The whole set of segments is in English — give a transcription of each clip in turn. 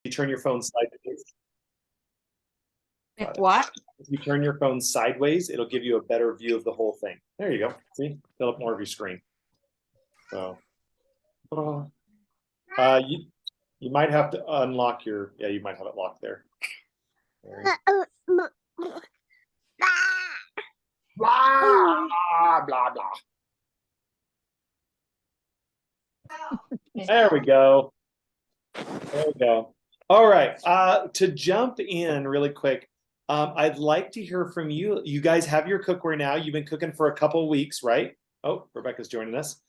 you turn your phone sideways. If what? If you turn your phone sideways, it'll give you a better view of the whole thing. There you go. See, fill up more of your screen. So, you might have to unlock your. Yeah, you might have it locked there. Blah blah blah. There we go. There we go. All right. To jump in really quick, I'd like to hear from you. You guys have your cookware now. You've been cooking for a couple weeks, right? Oh, Rebecca's joining us.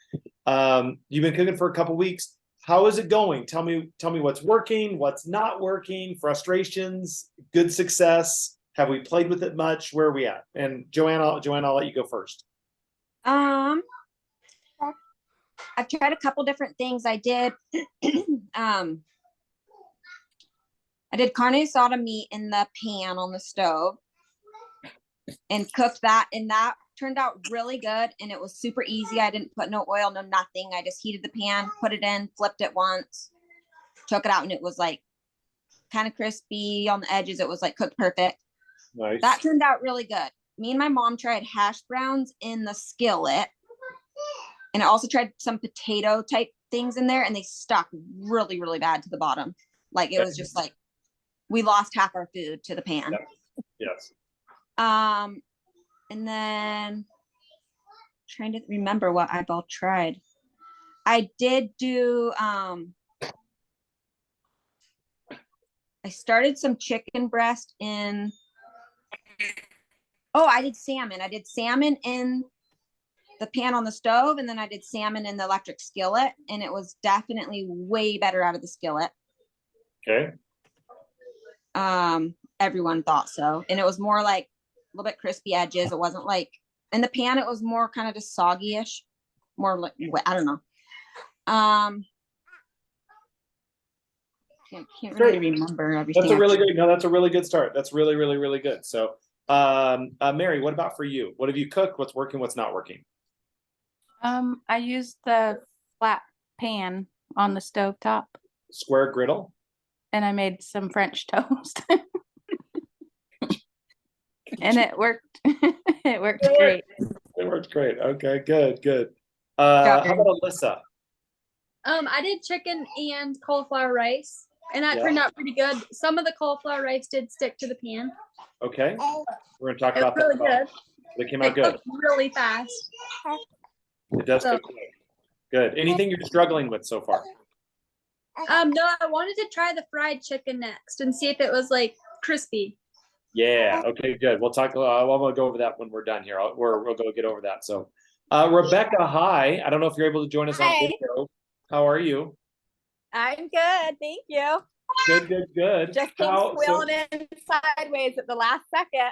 You've been cooking for a couple weeks. How is it going? Tell me what's working, what's not working, frustrations, good success. Have we played with it much? Where are we at? And Joanne, I'll let you go first. I've tried a couple different things. I did I did carne asada meat in the pan on the stove and cooked that, and that turned out really good, and it was super easy. I didn't put no oil, no nothing. I just heated the pan, put it in, flipped it once, took it out, and it was like kind of crispy on the edges. It was like cooked perfect. Nice. That turned out really good. Me and my mom tried hash browns in the skillet, and I also tried some potato type things in there, and they stuck really, really bad to the bottom. Like it was just like we lost half our food to the pan. Yes. And then trying to remember what I've all tried. I did do I started some chicken breast in I did salmon. I did salmon in the pan on the stove, and then I did salmon in the electric skillet, and it was definitely way better out of the skillet. Okay. Everyone thought so, and it was more like a little bit crispy edges. It wasn't like in the pan, it was more kind of just soggy-ish, more like I don't know. Can't really remember everything. That's a really good. No, that's a really good start. That's really, really, really good. So, Mary, what about for you? What have you cooked? What's working? What's not working? I used the flat pan on the stove top. Square griddle. And I made some French toast. And it worked. It worked great. It worked great. Okay, good. How about Alyssa? I did chicken and cauliflower rice, and that turned out pretty good. Some of the cauliflower rice did stick to the pan. Okay, we're gonna talk It was about really that. good. They came out good. Really fast. It does cook quick. Good. Anything you're struggling with so far? No, I wanted to try the fried chicken next and see if it was like crispy. Yeah. Okay. Good. We'll talk. We'll go over that when we're done here. We'll go get over that. So, Rebecca, hi. I don't know if you're able to join us on video. How are you? I'm good, thank you. Good. Just came squealing in sideways at the last second.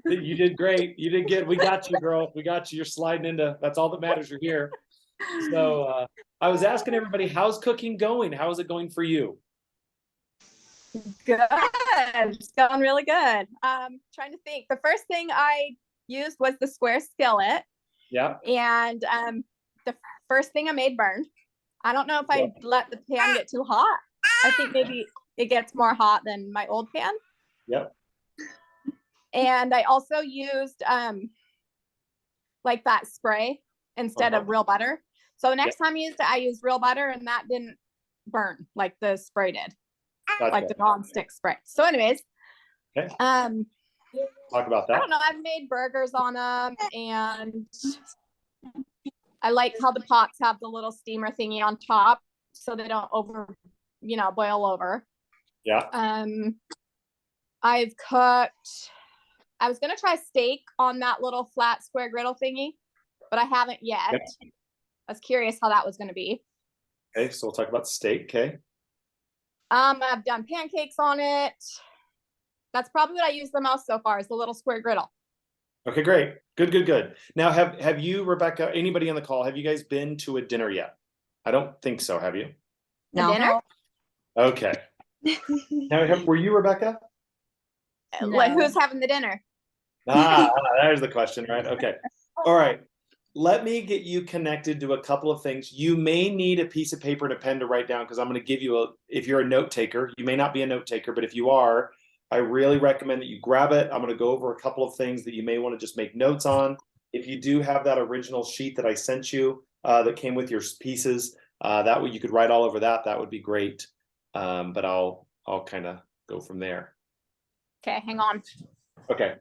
You did great. You did good. We got you, girl. We got you. You're sliding into. That's all that matters. You're here. So I was asking everybody, how's cooking going? How is it going for you? Good. It's going really good. Trying to think. The first thing I used was the square skillet. Yeah. And the first thing I made burned. I don't know if I let the pan get too hot. I think maybe it gets more hot than my old pan. Yep. And I also used like that spray instead of real butter. So the next time I used real butter, and that didn't burn like the spray did. Gotcha. Like the non-stick spray. So anyways, talk about that. I don't know. I've made burgers on them, and I like how the pots have the little steamer thingy on top, so they don't boil over. Yeah. I've cooked. I was gonna try steak on that little flat square griddle thingy, but I haven't yet. Okay. I was curious how that was gonna be. Okay, so we'll talk about steak. Okay. I've done pancakes on it. That's probably what I use the most so far, is the little square griddle. Okay, great. Good. Now, have you, Rebecca, anybody on the call, have you guys been to a dinner yet? I don't think so. Have you? No. Dinner? Okay. Now, were you, Rebecca? No. Who's having the dinner? There's the question, right? Okay. All right. let me get you connected to a couple of things. You may need a piece of paper and a pen to write down, because I'm going to give you if you're a note taker, you may not be a note taker, but if you are, I really recommend that you grab it. I'm going to go over a couple of things that you may want to just make notes on. If you do have that original sheet that I sent you that came with your pieces, that way you could write all over that. That would be great. But I'll kind of go from there. Okay, hang on. Okay.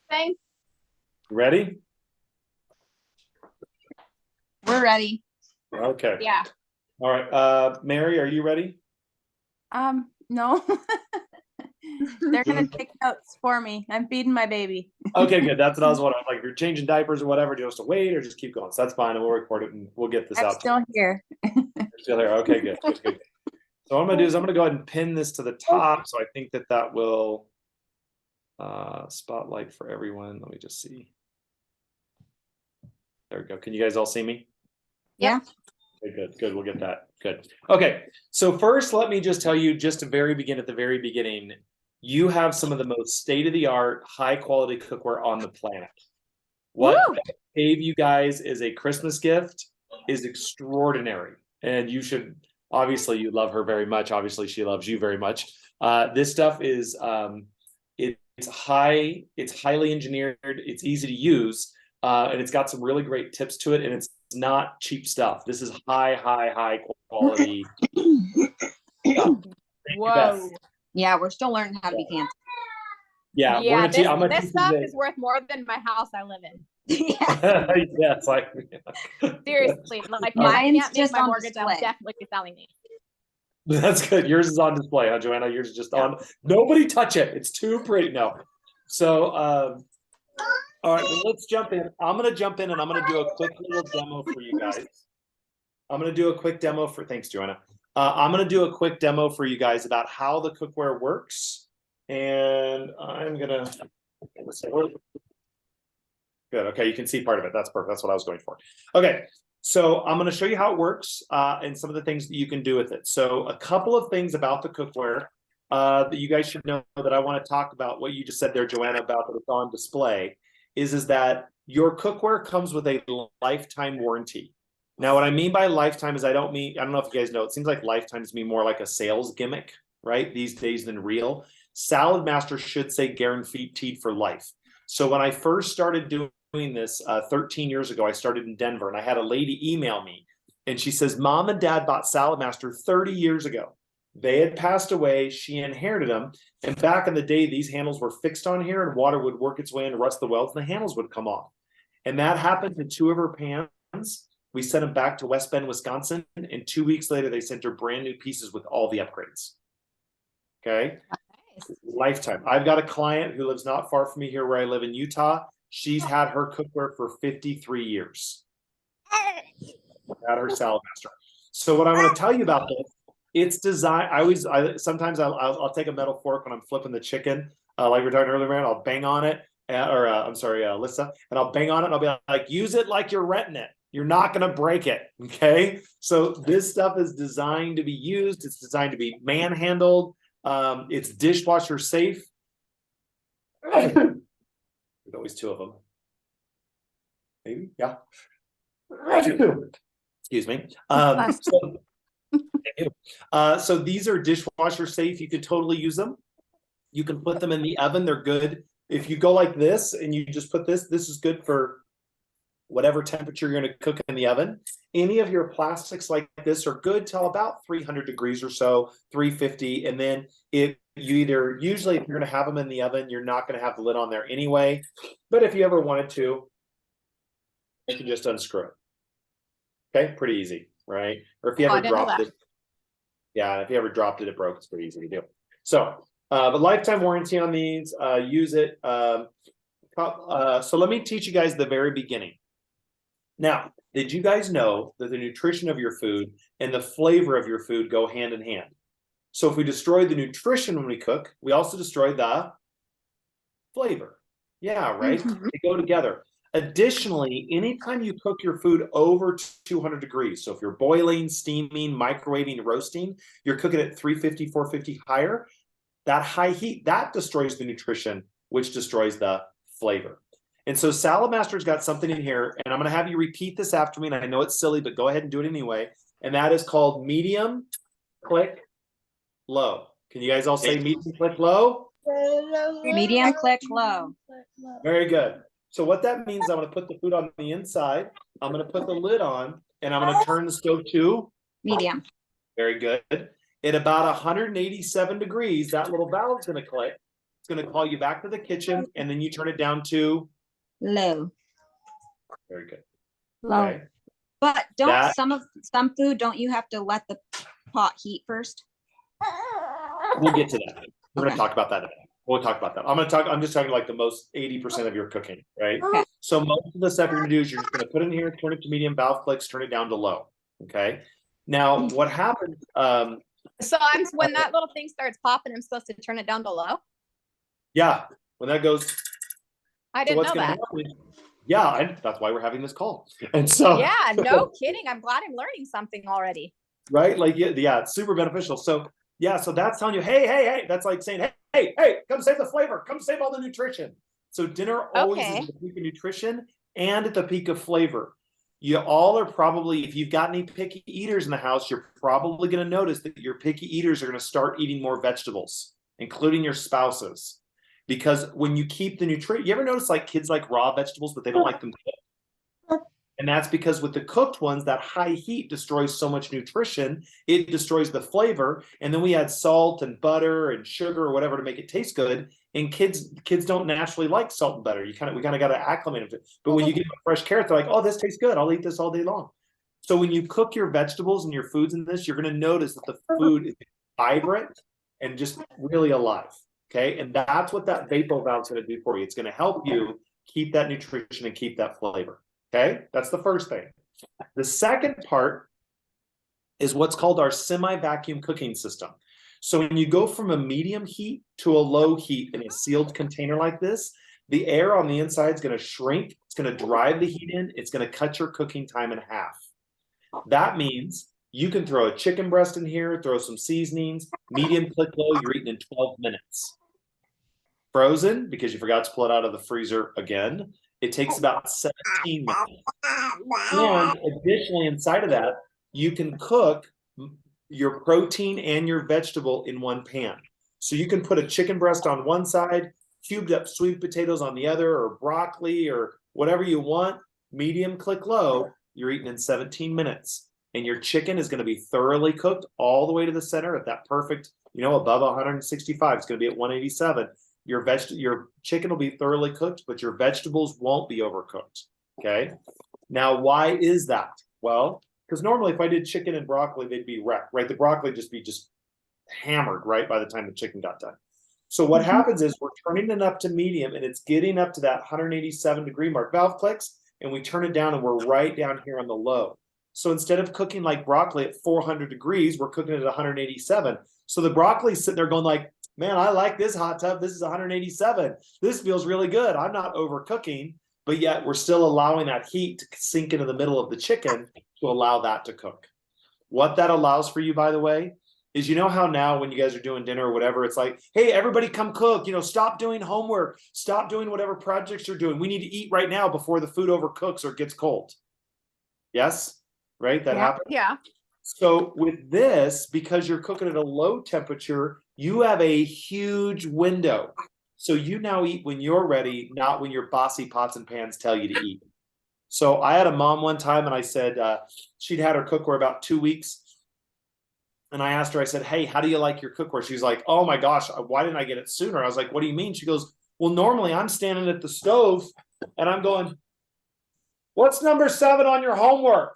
Thing. Ready? We're ready. Okay. Yeah. All right. Mary, are you ready? No. They're gonna take notes for me. I'm feeding my baby. Okay, good. That's what I was wondering. Like, if you're changing diapers or whatever, do you have to wait or just keep going? So that's fine, and we'll record it and we'll get this I'm out. still here. You're still here. Okay, good, good, good. So what I'm gonna do is I'm gonna go ahead and pin this to the top. So I think that will spotlight for everyone. Let me just see. There we go. Can you guys all see me? Yeah. Okay, good, good. We'll get that. Good. Okay. So first, let me just tell you, just to at the very beginning, you have some of the most state-of-the-art, high-quality cookware on the planet. What I gave you guys as a Christmas gift is extraordinary, and you should, obviously, you love her very much. Obviously, she loves you very much. This stuff is it's highly engineered, it's easy to use, and it's got some really great tips to it, and it's not cheap stuff. This is high quality stuff. Whoa. Yeah, we're still learning how to be fancy. Yeah, Yeah, this this stuff is worth more than my house I live in. Yeah. yeah, it's like Seriously, like if I Mine's can't make just my on mortgage, I'm display. definitely selling these. that's good. Yours is on display, huh, Joanna? Yours is just on. Nobody touch it. It's too pretty. No. So, all right, well, let's jump in. I'm gonna jump in and I'm gonna do a quick little demo for you guys. I'm gonna do a quick demo for. Thanks, Joanna. I'm gonna do a quick demo for you guys about how the cookware works, and I'm gonna. Good. Okay, you can see part of it. That's perfect. That's what I was going for. Okay, so I'm going to show you how it works and some of the things that you can do with it. So a couple of things about the cookware that you guys should know that I want to talk about. What you just said there, Joanna, about that it's on display, is that your cookware comes with a lifetime warranty. Now, what I mean by lifetime is I don't know if you guys know, it seems like lifetimes mean more like a sales gimmick, right, these days than real. Salad Master should say guaranteed for life. So when I first started doing this 13 years ago, I started in Denver, and I had a lady email me, and she says, Mom and Dad bought Salad Master 30 years ago. They had passed away. She inherited them. And back in the day, these handles were fixed on here, and water would work its way and rust the welds, and the handles would come off. And that happened to two of her pans. We sent them back to West Bend, Wisconsin. And 2 weeks later, they sent her brand new pieces with all the upgrades. Okay. Nice. Lifetime. I've got a client who lives not far from me here where I live in Utah. She's had her cookware for 53 years. At her Salad Master. So what I want to tell you about this, it's designed. Sometimes I'll take a metal fork when I'm flipping the chicken, like we were talking earlier, man. I'll bang on it, I'm sorry, Alyssa, and I'll bang on it, and I'll be like, use it like you're renting it. You're not going to break it, okay? So this stuff is designed to be used. It's designed to be manhandled. It's dishwasher safe. There's always two of them. Maybe, yeah. Excuse me. So these are dishwasher safe. You could totally use them. You can put them in the oven. They're good. If you go like this and you just put this is good for whatever temperature you're going to cook in the oven. Any of your plastics like this are good till about 300 degrees or so, 350. And then usually if you're going to have them in the oven, you're not going to have the lid on there anyway. But if you ever wanted to, you can just unscrew it. Okay, pretty easy, right? Or if you ever dropped it. Yeah, if you ever dropped it, it broke. It's pretty easy to do. So, the lifetime warranty on these, use it. So let me teach you guys the very beginning. Now, did you guys know that the nutrition of your food and the flavor of your food go hand in hand? So if we destroy the nutrition when we cook, we also destroy the flavor. Yeah, right? Mhm. They go together. Additionally, anytime you cook your food over 200 degrees, so if you're boiling, steaming, microwaving, roasting, you're cooking at 350, 450 higher, that high heat, that destroys the nutrition, which destroys the flavor. And so Salad Master's got something in here, and I'm going to have you repeat this after me, and I know it's silly, but go ahead and do it anyway. And that is called medium, click, low. Can you guys all say medium, click, low? Medium, click, low. Very good. So what that means, I'm going to put the food on the inside. I'm going to put the lid on, and I'm going to turn the stove to Medium. very good. At about 187 degrees, that little valve's going to click. It's going to call you back to the kitchen, and then you turn it down to Low. very good. Low. Okay. But don't That- some food, don't you have to let the pot heat first? We'll get to that. We're going Okay. to talk about that. We'll talk about that. I'm just talking like the most 80% of your cooking, right? Okay. So most of the stuff you're going to do is you're just going to put it in here, turn it to medium, valve clicks, turn it down to low. Okay. Now what happens? So when that little thing starts popping, I'm supposed to turn it down to low. Yeah, when that goes, I so didn't what's know going to that. happen? Yeah, and that's why we're having this call. And so Yeah, no kidding. I'm glad I'm learning something already. right, like yeah, it's super beneficial. So yeah, so that's telling you, hey, that's like saying, hey, come save the flavor, come save all the nutrition. So dinner always is Okay. at the peak of nutrition and at the peak of flavor. You all are probably, if you've got any picky eaters in the house, you're probably going to notice that your picky eaters are going to start eating more vegetables, including your spouses. Because when you keep the nutrient, you ever notice like kids like raw vegetables, but they don't like them cooked? And that's because with the cooked ones, that high heat destroys so much nutrition, it destroys the flavor. And then we add salt and butter and sugar or whatever to make it taste good. And kids don't naturally like salt and butter. We kind of got to acclimate them to it. But when you give them a fresh carrot, they're like, oh, this tastes good. I'll eat this all day long. So when you cook your vegetables and your foods in this, you're going to notice that the food is vibrant and just really alive. Okay. And that's what that vapor valve is going to do for you. It's going to help you keep that nutrition and keep that flavor. Okay. That's the first thing. The second part is what's called our semi-vacuum cooking system. So when you go from a medium heat to a low heat in a sealed container like this, the air on the inside is going to shrink. It's going to drive the heat in. It's going to cut your cooking time in half. That means you can throw a chicken breast in here, throw some seasonings, medium, click low, you're eating in 12 minutes. Frozen, because you forgot to pull it out of the freezer again, it takes about 17 minutes. And additionally, inside of that, you can cook your protein and your vegetable in one pan. So you can put a chicken breast on one side, cubed up sweet potatoes on the other, or broccoli, or whatever you want. Medium, click low, you're eating in 17 minutes. And your chicken is going to be thoroughly cooked all the way to the center at that perfect, above 165. It's going to be at 187. Your chicken will be thoroughly cooked, but your vegetables won't be overcooked. Okay. Now, why is that? Well, because normally if I did chicken and broccoli, they'd be wrecked, right? The broccoli just be hammered, right, by the time the chicken got done. So what happens is we're turning it up to medium, and it's getting up to that 187 degree mark. Valve clicks, and we turn it down, and we're right down here on the low. So instead of cooking like broccoli at 400 degrees, we're cooking it at 187. So the broccoli's sitting there going like, man, I like this hot tub. This is 187. This feels really good. I'm not overcooking, but yet we're still allowing that heat to sink into the middle of the chicken to allow that to cook. What that allows for you, by the way, is how now when you guys are doing dinner or whatever, it's like, hey, everybody come cook, stop doing homework, stop doing whatever projects you're doing. We need to eat right now before the food overcooks or gets cold. Yes, right? That happens. Yeah. So with this, because you're cooking at a low temperature, you have a huge window. So you now eat when you're ready, not when your bossy pots and pans tell you to eat. So I had a mom one time, and I said, she'd had her cookware about 2 weeks. And I asked her, I said, hey, how do you like your cookware? She's like, oh my gosh, why didn't I get it sooner? I was like, what do you mean? She goes, well, normally I'm standing at the stove and I'm going, what's number 7 on your homework?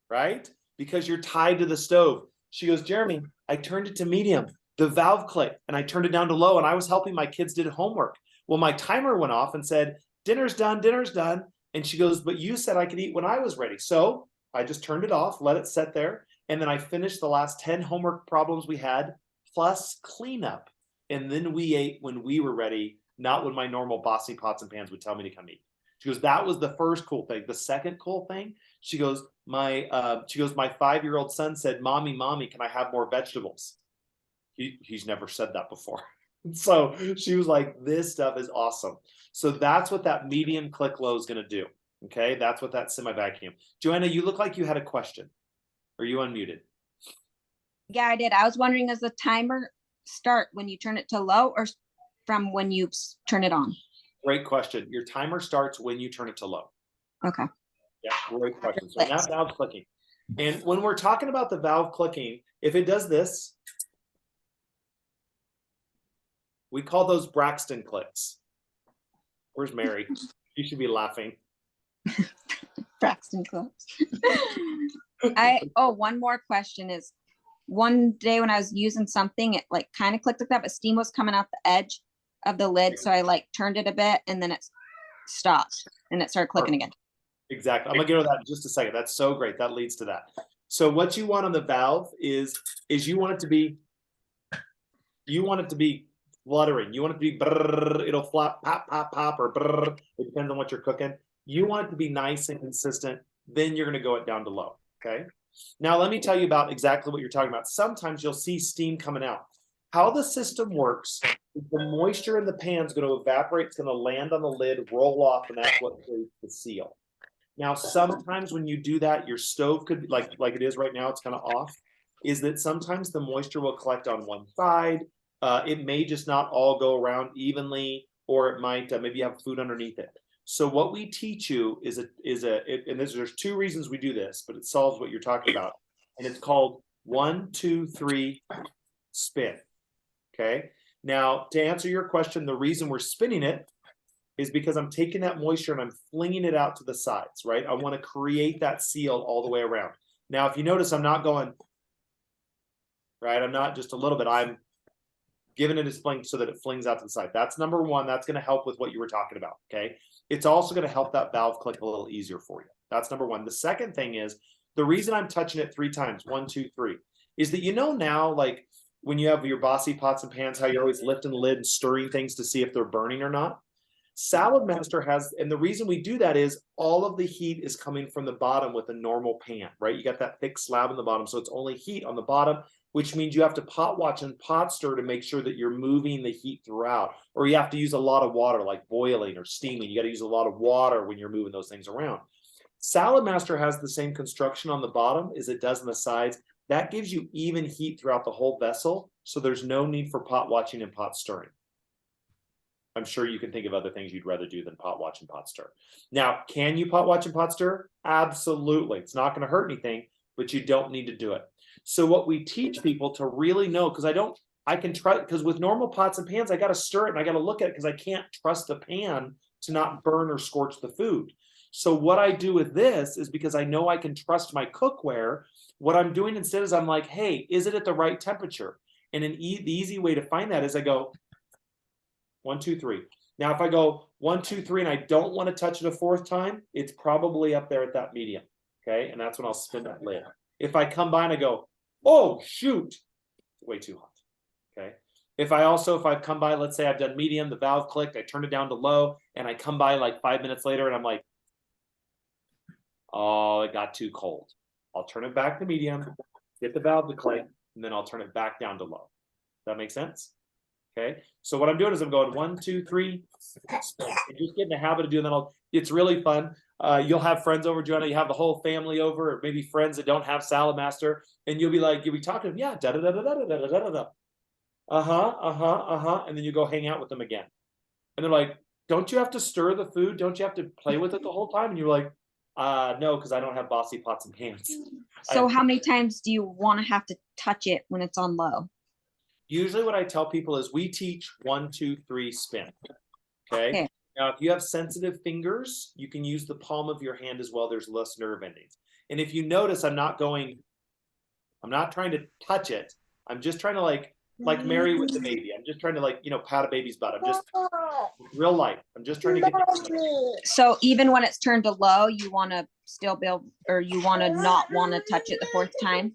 Right? Because you're tied to the stove. She goes, Jeremy, I turned it to medium. The valve clicked and I turned it down to low, and I was helping my kids do homework. Well, my timer went off and said, dinner's done, dinner's done. And she goes, but you said I could eat when I was ready. So I just turned it off, let it sit there. And then I finished the last 10 homework problems we had, plus cleanup. And then we ate when we were ready not when my normal bossy pots and pans would tell me to come eat. She goes, that was the first cool thing. The second cool thing, she goes, my 5-year-old son said, mommy, can I have more vegetables? He's never said that before. So she was like, this stuff is awesome. So that's what that medium click low is going to do. Okay. That's what that semi vacuum. Joanna, you look like you had a question. Are you unmuted? Yeah, I did. I was wondering, does the timer start when you turn it to low or from when you turn it on? Great question. Your timer starts when you turn it to low. Okay. Yeah, great question. So that valve clicking. And when we're talking about the valve clicking, if it does this, we call those Braxton clicks. Where's Mary? You should be laughing. Braxton clicks. One more question is, one day when I was using something, it like kind of clicked like that, but steam was coming out the edge of the lid. So I like turned it a bit and then it stopped and it started clicking again. Exactly. I'm gonna get to that in just a second. That's so great. That leads to that. So what you want on the valve is you want it to be fluttering. You want it to be brrr, it'll flap, pop, pop, pop, or brrr. It depends on what you're cooking. You want it to be nice and consistent. Then you're gonna go it down to low. Okay. Now let me tell you about exactly what you're talking about. Sometimes you'll see steam coming out. How the system works is the moisture in the pan is going to evaporate. It's going to land on the lid, roll off, and that's what creates the seal. Now, sometimes when you do that, your stove could be like it is right now, it's kind of off, is that sometimes the moisture will collect on one side. It may just not all go around evenly, or it might, maybe you have food underneath it. So what we teach you there's 2 reasons we do this, but it solves what you're talking about. And it's called 1, 2, 3, spin. Okay. Now, to answer your question, the reason we're spinning it is because I'm taking that moisture and I'm flinging it out to the sides, right? I want to create that seal all the way around. Now, if you notice, I'm not going, right? I'm not just a little bit. I'm giving it a fling so that it flings out to the side. That's number 1. That's going to help with what you were talking about. Okay. It's also going to help that valve click a little easier for you. That's number 1. The second thing is the reason I'm touching it 3 times, 1, 2, 3, is that, now, like, when you have your bossy pots and pans, how you're always lifting the lid and stirring things to see if they're burning or not. Salad Master has, and the reason we do that is all of the heat is coming from the bottom with a normal pan, right? You got that thick slab in the bottom, so it's only heat on the bottom, which means you have to pot watch and pot stir to make sure that you're moving the heat throughout, or you have to use a lot of water, like boiling or steaming. You got to use a lot of water when you're moving those things around. Salad Master has the same construction on the bottom as it does on the sides. That gives you even heat throughout the whole vessel, so there's no need for pot watching and pot stirring. I'm sure you can think of other things you'd rather do than pot watch and pot stir. Now, can you pot watch and pot stir? Absolutely. It's not going to hurt anything, but you don't need to do it. So what we teach people to really know, because I can try, because with normal pots and pans, I got to stir it and I got to look at it because I can't trust the pan to not burn or scorch the food. So what I do with this is, because I know I can trust my cookware, what I'm doing instead is I'm like, hey, is it at the right temperature? And the easy way to find that is I go 1, 2, 3. Now, if I go 1, 2, 3, and I don't want to touch it a 4th time, it's probably up there at that medium. Okay. And that's when I'll spin that lid. If I come by and I go, oh, shoot, way too hot. Okay. If I've come by, let's say I've done medium, the valve clicked, I turn it down to low, and I come by like 5 minutes later and I'm like, oh, it got too cold. I'll turn it back to medium, get the valve to click, and then I'll turn it back down to low. Does that make sense? Okay. So what I'm doing is I'm going 1, 2, 3, spin. And just get in the habit of doing that. It's really fun. You'll have friends over, Joanna. You have the whole family over, or maybe friends that don't have Salad Master, and you'll be talking to them, yeah, da da da da da da da da da. And then you go hang out with them again. And they're like, don't you have to stir the food? Don't you have to play with it the whole time? And you're like, no, because I don't have bossy pots and pans. So how many times do you want to have to touch it when it's on low? Usually what I tell people is we teach 1, 2, 3 spin. Okay. Now, if you have sensitive fingers, you can use the palm of your hand as well. There's less nerve endings. And if you notice, I'm not trying to touch it. I'm just trying to like Mary with the baby. I'm just trying to pat a baby's butt. I'm just real light. I'm just trying to get. So even when it's turned to low, you want to still build, or you want to not want to touch it the 4th time?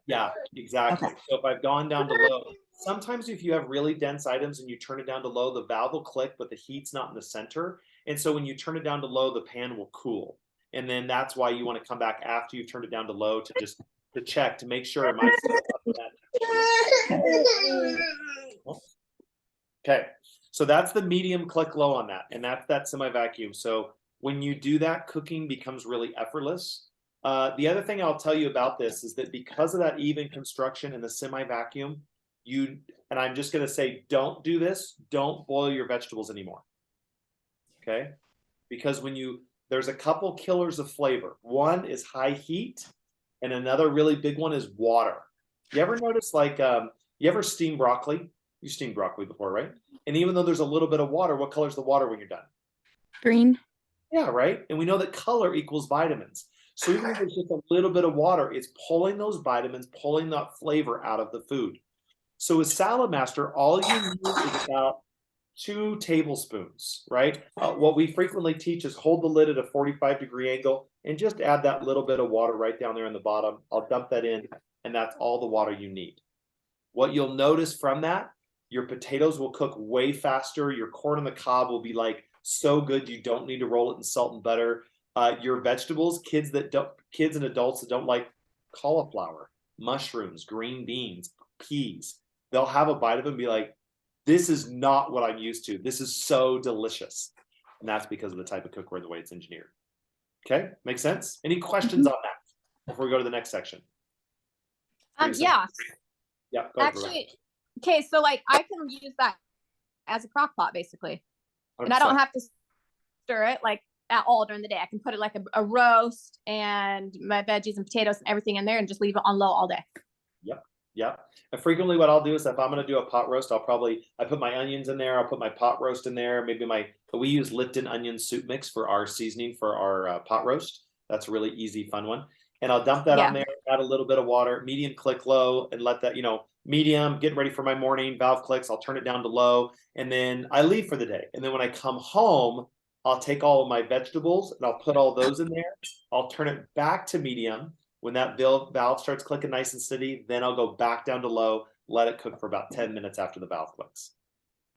Yeah, exactly. Okay. So if I've gone down to low, sometimes if you have really dense items and you turn it down to low, the valve will click, but the heat's not in the center. And so when you turn it down to low, the pan will cool. And then that's why you want to come back after you've turned it down to low to just to check to make sure it might still up to that. Okay, so that's the medium click low on that, and that's that semi-vacuum. So when you do that, cooking becomes really effortless. The other thing I'll tell you about this is that because of that even construction and the semi-vacuum, and I'm just gonna say, don't do this, don't boil your vegetables anymore. Okay, because there's a couple killers of flavor. One is high heat, and another really big one is water. You ever notice, like, you ever steam broccoli? You steamed broccoli before, right? And even though there's a little bit of water, what color's the water when you're done? Green. Yeah, right? And we know that color equals vitamins. So even if there's just a little bit of water, it's pulling those vitamins, pulling that flavor out of the food. So with Salad Master, all you need is about 2 tablespoons, right? What we frequently teach is hold the lid at a 45-degree angle and just add that little bit of water right down there in the bottom. I'll dump that in, and that's all the water you need. What you'll notice from that, your potatoes will cook way faster. Your corn on the cob will be like so good you don't need to roll it in salt and butter. Your vegetables, kids and adults that don't like cauliflower, mushrooms, green beans, peas, they'll have a bite of them and be like, this is not what I'm used to. This is so delicious. And that's because of the type of cookware and the way it's engineered. Okay, makes sense? Any questions on that before we go to the next section? Yeah. Yeah, go ahead, Actually, okay, so like I can use that as a crock pot basically. 100%. And I don't have to stir it like at all during the day. I can put it like a roast and my veggies and potatoes and everything in there and just leave it on low all day. Yep. And frequently what I'll do is if I'm going to do a pot roast, I put my onions in there. I'll put my pot roast in there. Maybe we use Lipton onion soup mix for our seasoning for our pot roast. That's a really easy, fun one. And I'll dump that on there, add a little bit of water, medium click low, and let that, medium, get ready for my morning, valve clicks. I'll turn it down to low, and then I leave for the day. And then when I come home, I'll take all of my vegetables and I'll put all those in there. I'll turn it back to medium. When that valve starts clicking nice and steady, then I'll go back down to low, let it cook for about 10 minutes after the valve clicks.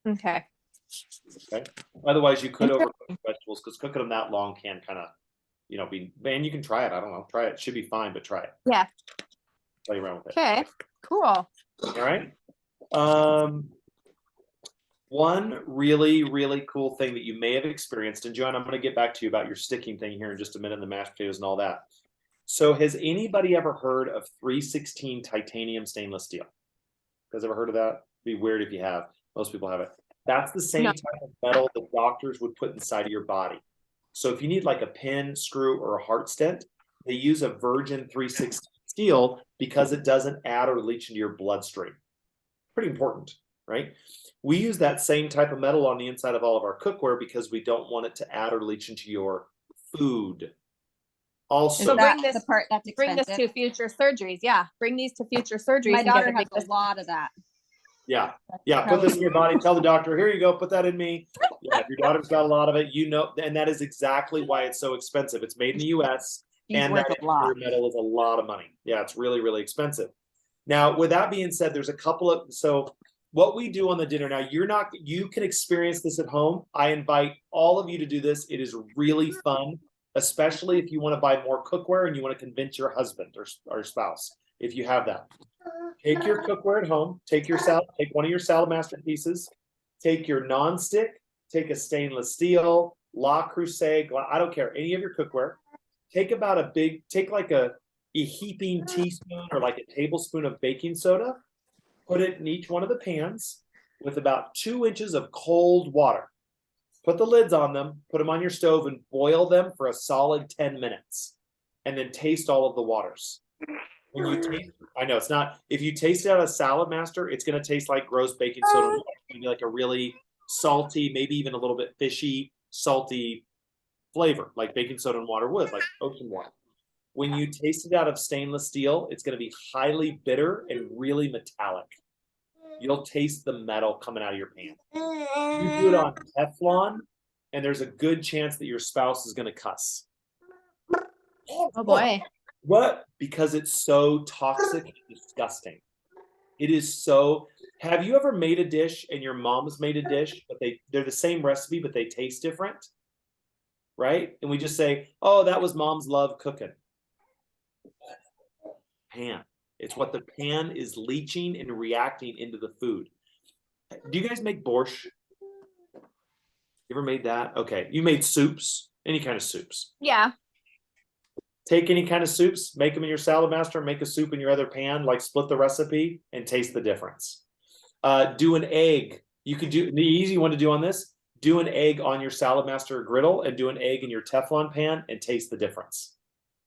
Okay. Otherwise, you could overcook vegetables because cooking them that long can kind of, and you can try it. I don't know. Try it. Should be fine, but try it. Yeah. Play around with it. Okay. Cool. All right. One really, really cool thing that you may have experienced, and John, I'm going to get back to you about your sticking thing here in just a minute, and the mashed potatoes and all that. So has anybody ever heard of 316 titanium stainless steel? You guys ever heard of that? It'd be weird if you have. Most people have it. That's the same type of metal that doctors would put inside of your body. So if you need like a pin, screw, or a heart stent, they use a virgin 316 steel because it doesn't add or leach into your bloodstream. Pretty important, right? We use that same type of metal on the inside of all of our cookware because we don't want it to add or leach into your food. Also, So that's the part that's bring this expensive. to future surgeries. Yeah. Bring these to future surgeries. My and get daughter a big has a lot of that. yeah, put this in your body. Tell the doctor, here you go, put that in me. Yeah, if your daughter's got a lot of it, and that is exactly why it's so expensive. It's made in the US, and that metal is a lot of money. Yeah, it's really, really expensive. Now, with that being said, there's a couple of, so what we do on the dinner now, you can experience this at home. I invite all of you to do this. It is really fun, especially if you want to buy more cookware and you want to convince your husband or spouse, if you have that. Take your cookware at home, take one of your Salad Master pieces, take your nonstick, take a stainless steel, La Crusade, I don't care, any of your cookware. Take like a heaping teaspoon or like a tablespoon of baking soda, put it in each one of the pans with about 2 inches of cold water. Put the lids on them, put them on your stove, and boil them for a solid 10 minutes. And then taste all of the waters. When you taste, I know it's not, if you taste it out of Salad Master, it's going to taste like gross baking soda. It's going to be like a really salty, maybe even a little bit fishy, salty flavor, like baking soda and water would, like ocean water. When you taste it out of stainless steel, it's going to be highly bitter and really metallic. You'll taste the metal coming out of your pan. You do it on Teflon, and there's a good chance that your spouse is going to cuss. Oh boy. What? Because it's so toxic and disgusting. It is so, Have you ever made a dish and your mom's made a dish, but they're the same recipe, but they taste different? Right? And we just say, oh, that was mom's love cooking. Pan. It's what the pan is leaching and reacting into the food. Do you guys make borscht? You ever made that? Okay. You made soups, any kind of soups. Yeah. Take any kind of soups, make them in your salad master, make a soup in your other pan, like split the recipe and taste the difference. Do an egg. You could do the easy one to do on this. Do an egg on your salad master griddle and do an egg in your Teflon pan and taste the difference.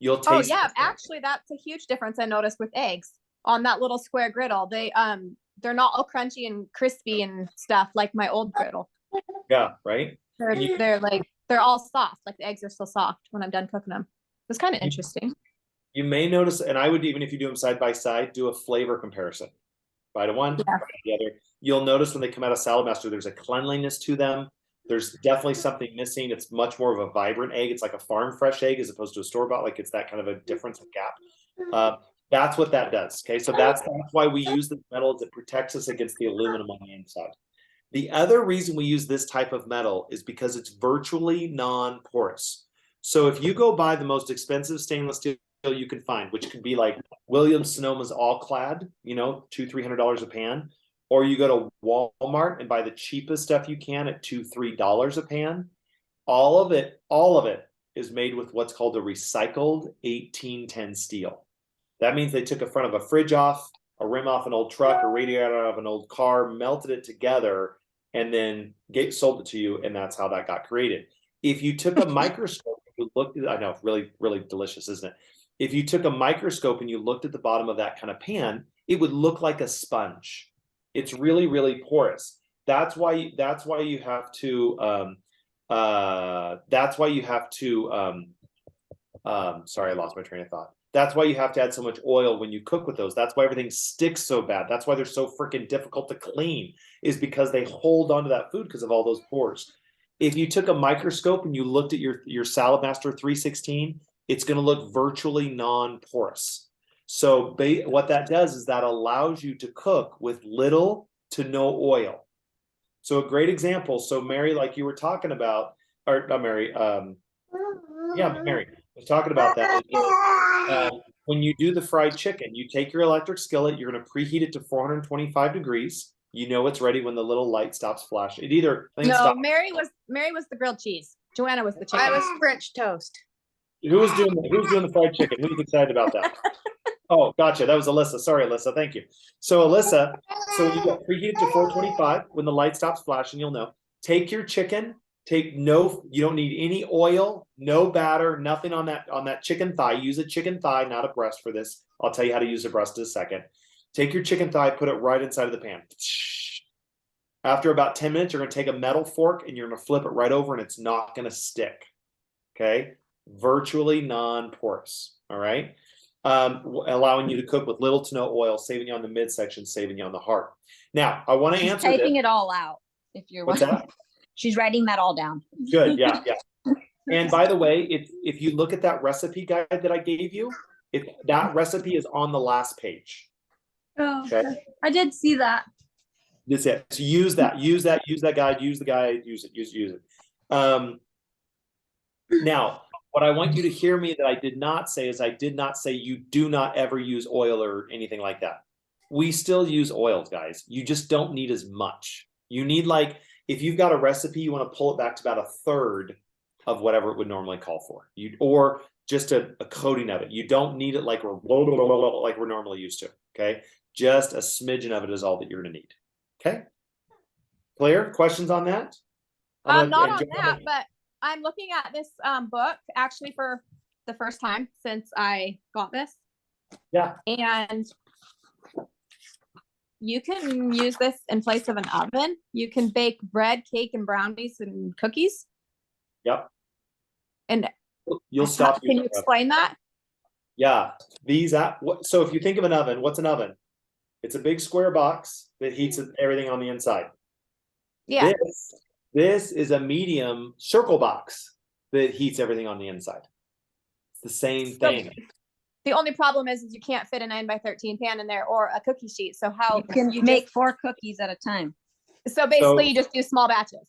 You'll taste. Oh yeah, actually that's a huge difference I noticed with eggs on that little square griddle. They're not all crunchy and crispy and stuff like my old griddle. Yeah, right. They're all soft. Like the eggs are still soft when I'm done cooking them. It's kind of interesting. You may notice, and I would, even if you do them side by side, do a flavor comparison. Bite of one, bite of the other. You'll notice when they come out of Salad Master, there's a cleanliness to them. There's definitely something missing. It's much more of a vibrant egg. It's like a farm fresh egg as opposed to a store-bought. Like it's that kind of a difference, a gap. That's what that does. Okay, so that's why we use this metal. Is it protects us against the aluminum on the inside. The other reason we use this type of metal is because it's virtually non-porous. So if you go buy the most expensive stainless steel you can find, which could be like Williams Sonoma's All Clad, you know, $200-300 a pan, or you go to Walmart and buy the cheapest stuff you can at $2-3 a pan, all of it is made with what's called a recycled 1810 steel. That means they took a front of a fridge off, a rim off an old truck, a radiator of an old car, melted it together, and then sold it to you, and that's how that got created. If you took a microscope, you looked at, I know, really, really delicious, isn't it? If you took a microscope and you looked at the bottom of that kind of pan, it would look like a sponge. It's really, really porous. That's why you have to sorry, I lost my train of thought. That's why you have to add so much oil when you cook with those. That's why everything sticks so bad. That's why they're so freaking difficult to clean, is because they hold onto that food because of all those pores. If you took a microscope and you looked at your Salad Master 316, it's going to look virtually non-porous. So what that does is that allows you to cook with little to no oil. So a great example. So Mary, like you were talking about, or not Mary, Mary was talking about that. When you do the fried chicken, you take your electric skillet, you're going to preheat it to 425 degrees. You know it's ready when the little light stops flashing. Mary was the grilled cheese. Joanna was the chicken. I was French toast. Who's doing the fried chicken? Who's excited about that? Oh, gotcha. That was Alyssa. Sorry, Alyssa. Thank you. So Alyssa, you got preheated to 425. When the light stops flashing, you'll know. Take your chicken. You don't need any oil, no batter, nothing on that chicken thigh. Use a chicken thigh, not a breast for this. I'll tell you how to use a breast in a second. Take your chicken thigh, put it right inside of the pan. After about 10 minutes, you're going to take a metal fork and you're going to flip it right over and it's not going to stick. Okay? Virtually non-porous. All right? Allowing you to cook with little to no oil, saving you on the midsection, saving you on the heart. Now, I want to answer this. Typing it all out. If you're What's that? She's writing that all down. Good. Yeah. And by the way, if you look at that recipe guide that I gave you, that recipe is on the last page. Oh, okay. I did see that. That's it. So use that guide, use the guide, use it. Now, what I want you to hear me that I did not say is I did not say you do not ever use oil or anything like that. We still use oils, guys. You just don't need as much. You need, like, if you've got a recipe, you want to pull it back to about a third of whatever it would normally call for. Or just a coating of it. You don't need it like we're normally used to. Okay. Just a smidgen of it is all that you're going to need. Okay. Clear? Questions on that? Not on that, but I'm looking at this book actually for the first time since I got this. Yeah. And you can use this in place of an oven. You can bake bread, cake, and brownies and cookies. Yep. And you'll stop. Can you explain that? Yeah. So if you think of an oven, what's an oven? It's a big square box that heats everything on the inside. Yeah. This is a medium circle box that heats everything on the inside. It's the same thing. The only problem is you can't fit a 9x13 pan in there or a cookie sheet. So how You can make 4 cookies at a time. so basically you just do small batches.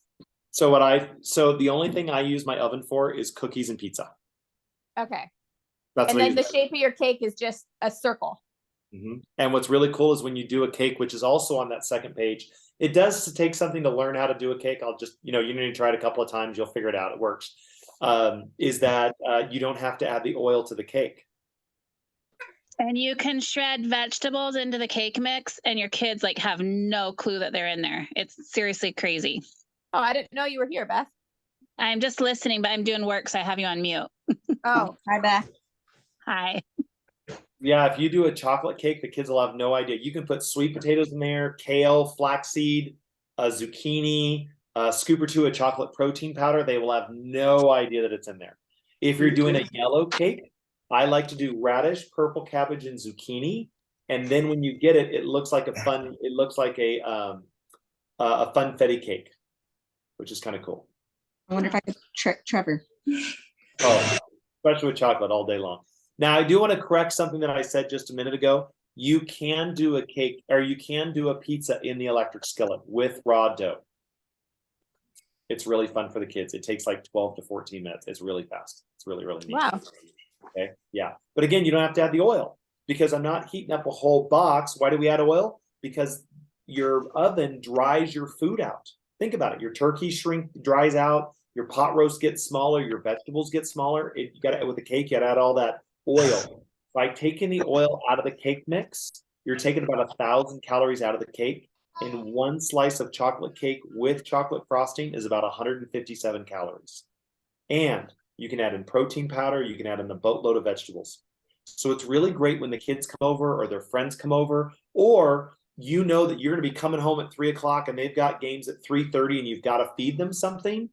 So the only thing I use my oven for is cookies and pizza. Okay. That's And what I then the use. shape of your cake is just a circle. And what's really cool is when you do a cake, which is also on that second page, it does take something to learn how to do a cake. I'll just, you need to try it a couple of times. You'll figure it out. It works. Is that you don't have to add the oil to the cake. And you can shred vegetables into the cake mix and your kids like have no clue that they're in there. It's seriously crazy. Oh, I didn't know you were here, Beth. I'm just listening, but I'm doing work, so I have you on mute. Oh, Hi, Beth. Hi. Yeah, if you do a chocolate cake, the kids will have no idea. You can put sweet potatoes in there, kale, flaxseed, zucchini, scoop or two of chocolate protein powder. They will have no idea that it's in there. If you're doing a yellow cake, I like to do radish, purple cabbage, and zucchini. And then when you get it, it looks like a funfetti cake, which is kind of cool. I wonder if I could trick Trevor. Oh, especially with chocolate all day long. Now, I do want to correct something that I said just a minute ago. You can do a cake or you can do a pizza in the electric skillet with raw dough. It's really fun for the kids. It takes like 12 to 14 minutes. It's really fast. It's really, really neat. wow. Okay. Yeah. But again, you don't have to add the oil because I'm not heating up a whole box. Why do we add oil? Because your oven dries your food out. Think about it. Your turkey dries out. Your pot roast gets smaller. Your vegetables get smaller. You got to, with the cake, you got to add all that oil. By taking the oil out of the cake mix, you're taking about 1,000 calories out of the cake. And one slice of chocolate cake with chocolate frosting is about 157 calories. And you can add in protein powder. You can add in a boatload of vegetables. So it's really great when the kids come over or their friends come over, or that you're going to be coming home at 3 o'clock and they've got games at 3:30 and you've got to feed them something.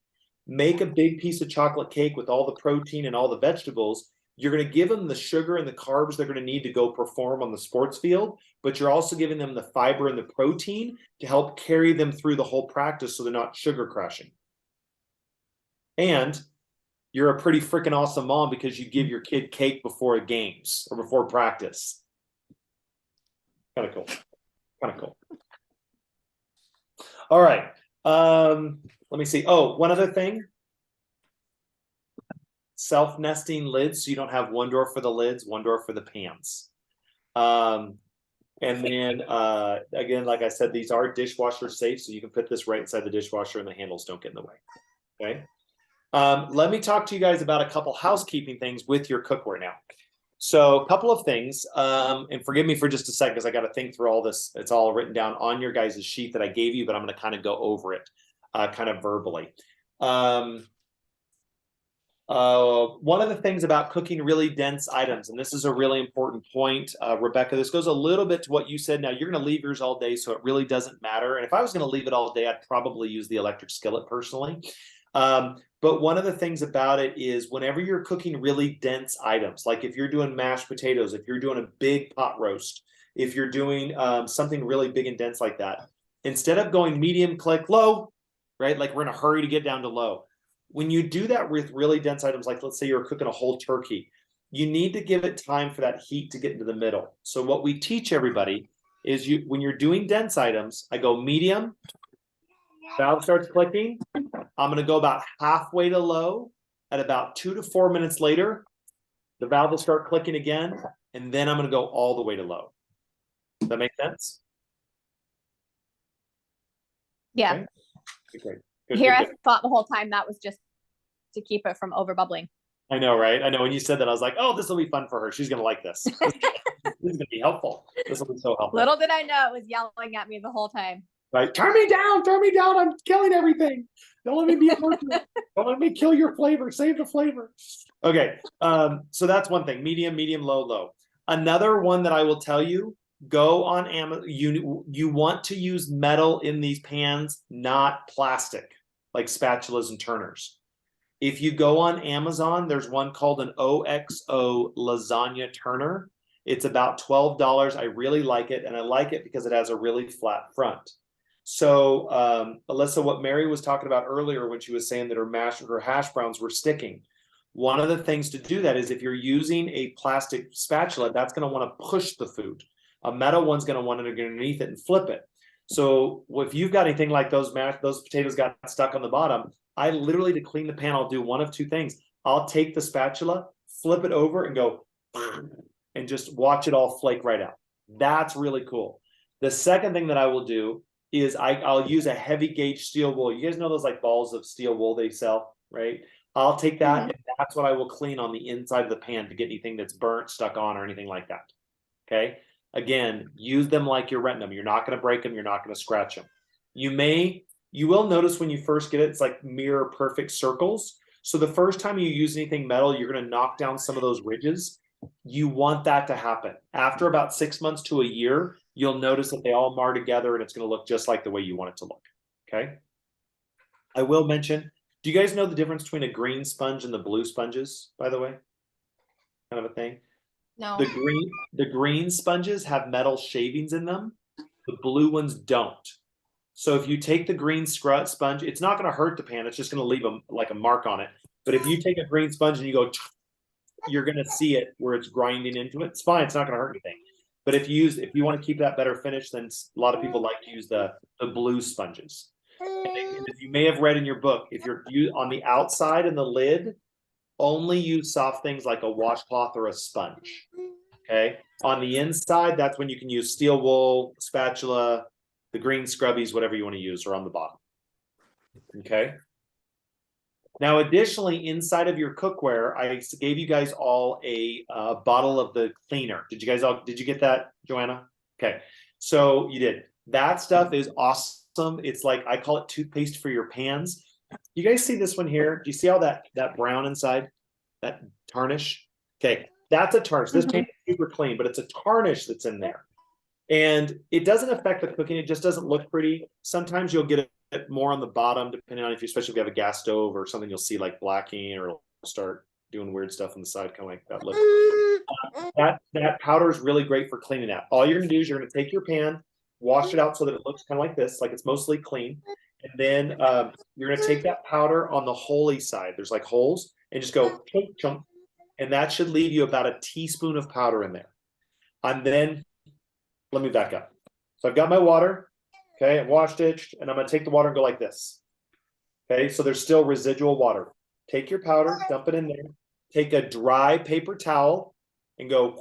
Make a big piece of chocolate cake with all the protein and all the vegetables. You're going to give them the sugar and the carbs they're going to need to go perform on the sports field, but you're also giving them the fiber and the protein to help carry them through the whole practice so they're not sugar crashing. And you're a pretty freaking awesome mom because you give your kid cake before games or before practice. Kind of cool. Kind of cool. All right. Let me see. Oh, one other thing. Self-nesting lids, so you don't have one door for the lids, one door for the pans. And then again, like I said, these are dishwasher safe, so you can put this right inside the dishwasher and the handles don't get in the way. Okay. Let me talk to you guys about a couple housekeeping things with your cookware now. So a couple of things, and forgive me for just a second because I got to think through all this. It's all written down on your guys' sheet that I gave you, but I'm going to kind of go over it kind of verbally. One of the things about cooking really dense items, and this is a really important point, Rebecca, this goes a little bit to what you said. Now, you're going to leave yours all day, so it really doesn't matter. And if I was going to leave it all day, I'd probably use the electric skillet personally. But one of the things about it is whenever you're cooking really dense items, like if you're doing mashed potatoes, if you're doing a big pot roast, if you're doing something really big and dense like that, instead of going medium, click, low, right? Like we're in a hurry to get down to low. When you do that with really dense items, like let's say you're cooking a whole turkey, you need to give it time for that heat to get into the middle. So what we teach everybody is when you're doing dense items, I go medium, valve starts clicking. I'm going to go about halfway to low. At about 2 to 4 minutes later, the valve will start clicking again, and then I'm going to go all the way to low. Does that make sense? Yeah. Okay. Okay. Good, Here, good, I good. thought the whole time that was just to keep it from over bubbling. I know, right? I know when you said that, I was like, oh, this will be fun for her. She's going to like this. This is going to be helpful. This will be so helpful. Little did I know it was yelling at me the whole time. Right? Turn me down. I'm killing everything. Don't let me be emotional. Don't let me kill your flavor. Save the flavor. Okay. So that's one thing. Medium, medium, low, low. Another one that I will tell you, go on Amazon. You want to use metal in these pans, not plastic, like spatulas and turners. If you go on Amazon, there's one called an OXO lasagna turner. It's about $12. I really like it. And I like it because it has a really flat front. So, Alyssa, what Mary was talking about earlier when she was saying that her hash browns were sticking. One of the things to do that is if you're using a plastic spatula, that's going to want to push the food. A metal one's going to want to get underneath it and flip it. So if you've got anything like those potatoes got stuck on the bottom, I literally, to clean the pan, I'll do one of two things. I'll take the spatula, flip it over and go, and just watch it all flake right out. That's really cool. The second thing that I will do is I'll use a heavy gauge steel wool. You guys know those like balls of steel wool they sell, right? I'll take that and that's what I will clean on the inside of the pan to get anything that's burnt, stuck on, or anything like that. Okay. Again, use them like you're renting them. You're not going to break them. You're not going to scratch them. You will notice when you first get it, it's like mirror perfect circles. So the first time you use anything metal, you're going to knock down some of those ridges. You want that to happen. After about 6 months to a year, you'll notice that they all mar together and it's going to look just like the way you want it to look. Okay. I will mention, do you guys know the difference between a green sponge and the blue sponges, by the way? Kind of a thing. No. The green sponges have metal shavings in them. The blue ones don't. So if you take the green sponge, it's not going to hurt the pan. It's just going to leave like a mark on it. But if you take a green sponge and you go, you're going to see it where it's grinding into it. It's fine. It's not going to hurt anything. But if you want to keep that better finish, then a lot of people like to use the blue sponges. And as you may have read in your book, if you're on the outside and the lid, only use soft things like a washcloth or a sponge. Okay. On the inside, that's when you can use steel wool, spatula, the green scrubbies, whatever you want to use, are on the bottom. Okay. Now, additionally, inside of your cookware, I gave you guys all a bottle of the cleaner. Did you get that, Joanna? Okay. So you did. That stuff is awesome. It's like, I call it toothpaste for your pans. You guys see this one here? Do you see all that brown inside? That tarnish? Okay, that's a tarnish. This pan is super clean, but it's a tarnish that's in there. And it doesn't affect the cooking. It just doesn't look pretty. Sometimes you'll get it more on the bottom, depending on especially if you have a gas stove or something, you'll see like blacking or it'll start doing weird stuff on the side, kind of like that look. That powder is really great for cleaning that. All you're gonna do is you're gonna take your pan, wash it out so that it looks kind of like this, like it's mostly clean. And then you're going to take that powder on the holy side. There's like holes and just go chunk, chunk. And that should leave you about a teaspoon of powder in there. And then let me back up. So I've got my water. Okay. I washed it and I'm going to take the water and go like this. Okay. So there's still residual water. Take your powder, dump it in there. Take a dry paper towel and go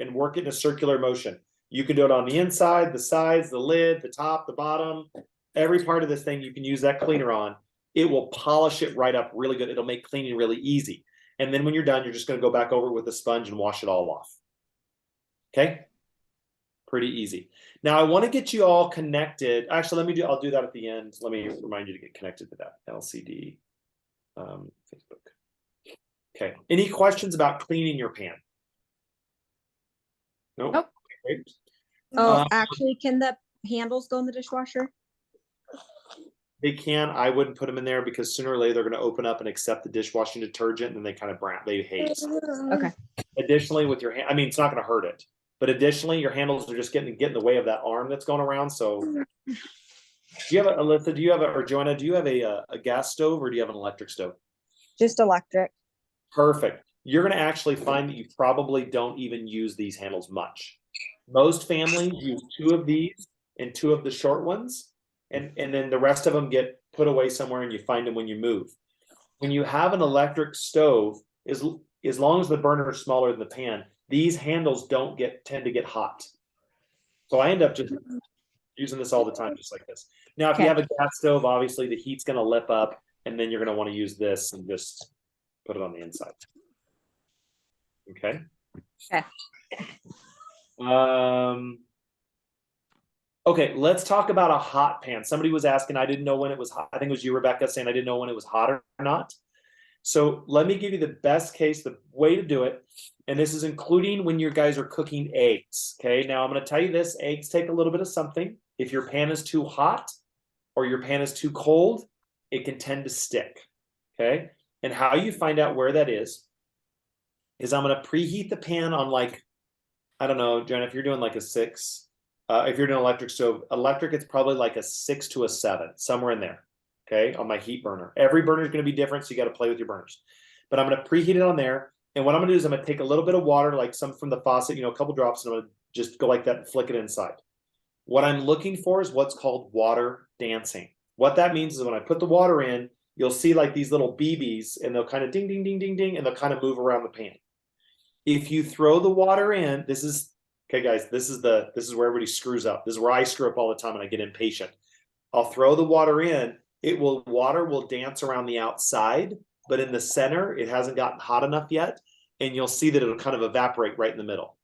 and work it in a circular motion. You can do it on the inside, the sides, the lid, the top, the bottom. Every part of this thing you can use that cleaner on. It will polish it right up really good. It'll make cleaning really easy. And then when you're done, you're just going to go back over with a sponge and wash it all off. Okay. Pretty easy. Now I want to get you all connected. Actually, I'll do that at the end. Let me remind you to get connected to that LCD Facebook. Okay. Any questions about cleaning your pan? Nope. Okay, great. Oh, actually, can the handles go in the dishwasher? They can. I wouldn't put them in there because sooner or later they're going to open up and accept the dishwashing detergent, and then they kind of they haze. Okay. Additionally, with your hand, I mean, it's not going to hurt it, but additionally, your handles are just getting in the way of that arm that's going around. So, do you have Alyssa? Do you have or Joanna? Do you have a gas stove or do you have an electric stove? Just electric. Perfect. You're going to actually find that you probably don't even use these handles much. Most families use 2 of these and 2 of the short ones. And then the rest of them get put away somewhere and you find them when you move. When you have an electric stove, as long as the burner is smaller than the pan, these handles don't tend to get hot. So I end up just using this all the time, just like this. Now, if you have a gas stove, obviously the heat's going to lip up and then you're going to want to use this and just put it on the inside. Okay. Okay, let's talk about a hot pan. Somebody was asking, I didn't know when it was hot. I think it was you, Rebecca, saying I didn't know when it was hot or not. So let me give you the best case, the way to do it. And this is including when you guys are cooking eggs. Okay, now I'm going to tell you this, eggs take a little bit of something. If your pan is too hot or your pan is too cold, it can tend to stick. Okay, and how you find out where that is I'm going to preheat the pan on like, I don't know, Jen, if you're doing like a 6, if you're doing electric stove, it's probably like a 6 to a 7, somewhere in there. Okay, on my heat burner. Every burner is going to be different, so you got to play with your burners. but I'm going to preheat it on there. And what I'm going to do is I'm going to take a little bit of water, like some from the faucet, a couple drops, and I'm going to just go like that and flick it inside. What I'm looking for is what's called water dancing. What that means is when I put the water in, you'll see like these little BBs, and they'll kind of ding, ding, ding, ding, ding, and they'll kind of move around the pan. If you throw the water in, this is, okay, guys, this is where everybody screws up. This is where I screw up all the time and I get impatient. I'll throw the water in, water will dance around the outside, but in the center, it hasn't gotten hot enough yet, and you'll see that it'll kind of evaporate right in the middle.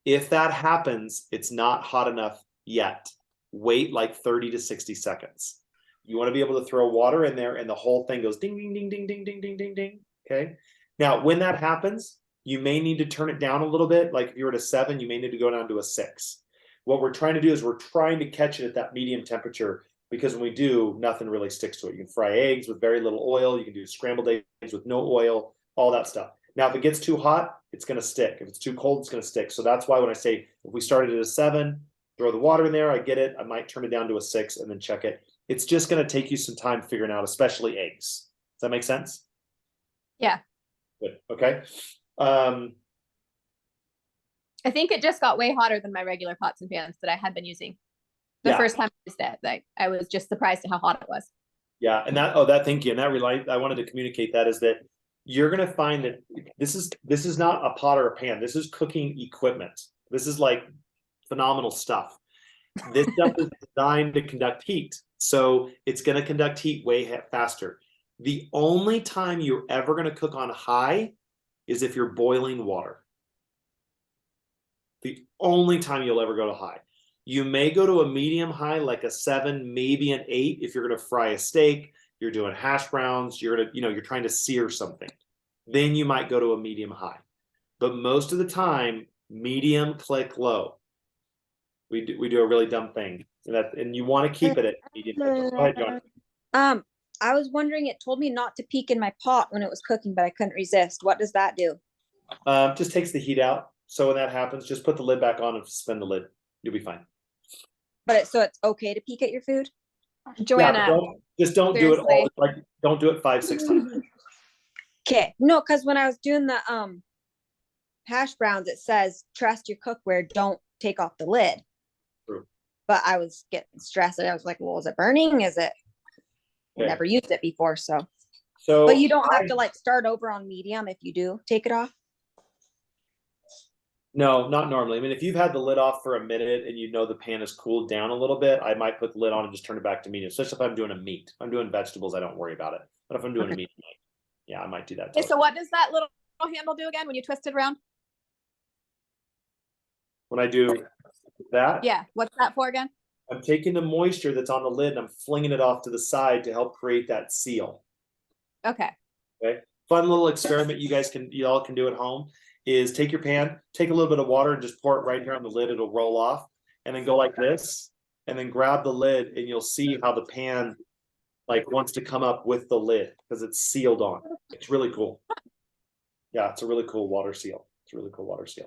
If that happens, it's not hot enough yet. Wait like 30 to 60 seconds. You want to be able to throw water in there and the whole thing goes ding, ding, ding, ding, ding, ding, ding, ding, ding. Okay. Now, when that happens, you may need to turn it down a little bit. Like if you're at a 7, you may need to go down to a 6. What we're trying to do is we're trying to catch it at that medium temperature, because when we do, nothing really sticks to it. You can fry eggs with very little oil. You can do scrambled eggs with no oil, all that stuff. Now, if it gets too hot, it's going to stick. If it's too cold, it's going to stick. So that's why when I say if we started at a 7, throw the water in there, I get it. I might turn it down to a 6 and then check it. It's just going to take you some time figuring out, especially eggs. Does that make sense? Yeah. Good. Okay. I think it just got way hotter than my regular pots and pans that I had been using. The first time I used it, like I was just surprised at how hot it was. Yeah, and thank you. And I wanted to communicate that is that you're going to find that this is not a pot or a pan. This is cooking equipment. This is like phenomenal stuff. This stuff is designed to conduct heat. So it's going to conduct heat way faster. The only time you're ever going to cook on high is if you're boiling water. The only time you'll ever go to high. You may go to a medium high, like a 7, maybe an 8, if you're going to fry a steak, you're doing hash browns, you're trying to sear something. Then you might go to a medium high. But most of the time, medium, click low. We do a really dumb thing, and you want to keep it at medium. Go ahead, John. I was wondering, it told me not to peek in my pot when it was cooking, but I couldn't resist. What does that do? Just takes the heat out. So when that happens, just put the lid back on and suspend the lid. You'll be fine. But so it's okay to peek at your food? Joanna, don't do it all, like don't do it 5, 6 times. Okay. No, because when I was doing the hash browns, it says trust your cookware, don't take off the lid. True. But I was getting stressed. I was like, well, is it burning? Is it? Okay. Never used it before, so. So But you don't have to like start over on medium if you do take it off. No, not normally. I mean, if you've had the lid off for a minute and you know the pan has cooled down a little bit, I might put the lid on and just turn it back to medium. Especially if I'm doing a meat. If I'm doing vegetables, I don't worry about it. But if I'm doing a meat, yeah, I might do that. Okay, so what does that little handle do again when you twist it around? When I do that, Yeah, what's that for again? I'm taking the moisture that's on the lid and I'm flinging it off to the side to help create that seal. Okay. Okay. Fun little experiment you all can do at home is take your pan, take a little bit of water and just pour it right here on the lid. It'll roll off, and then go like this, and then grab the lid, and you'll see how the pan like wants to come up with the lid because it's sealed on. It's really cool. Yeah, it's a really cool water seal. It's a really cool water seal.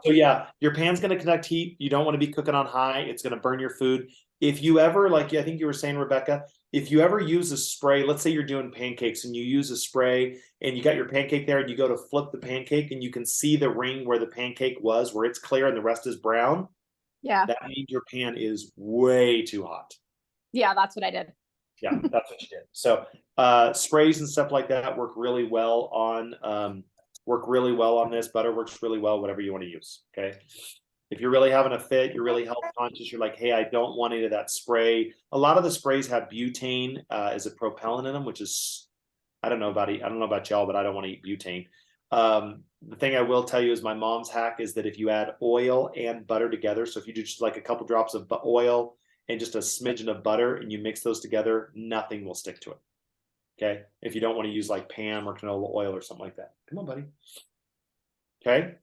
So yeah, your pan's going to conduct heat. You don't want to be cooking on high. It's going to burn your food. If you ever, like I think you were saying, Rebecca, if you ever use a spray, let's say you're doing pancakes and you use a spray and you got your pancake there and you go to flip the pancake and you can see the ring where the pancake was, where it's clear and the rest is brown. Yeah. That means your pan is way too hot. Yeah, that's what I did. Yeah, that's what you did. So sprays and stuff like that work really well on this. Butter works really well, whatever you want to use. Okay. If you're really having a fit, you're really health conscious, you're like, hey, I don't want any of that spray. A lot of the sprays have butane as a propellant in them, which is, I don't know about y'all, but I don't want to eat butane. The thing I will tell you is my mom's hack is that if you add oil and butter together, so if you do just like a couple drops of oil and just a smidgen of butter and you mix those together, nothing will stick to it. Okay. If you don't want to use like Pam or canola oil or something like that. Come on, buddy. Okay.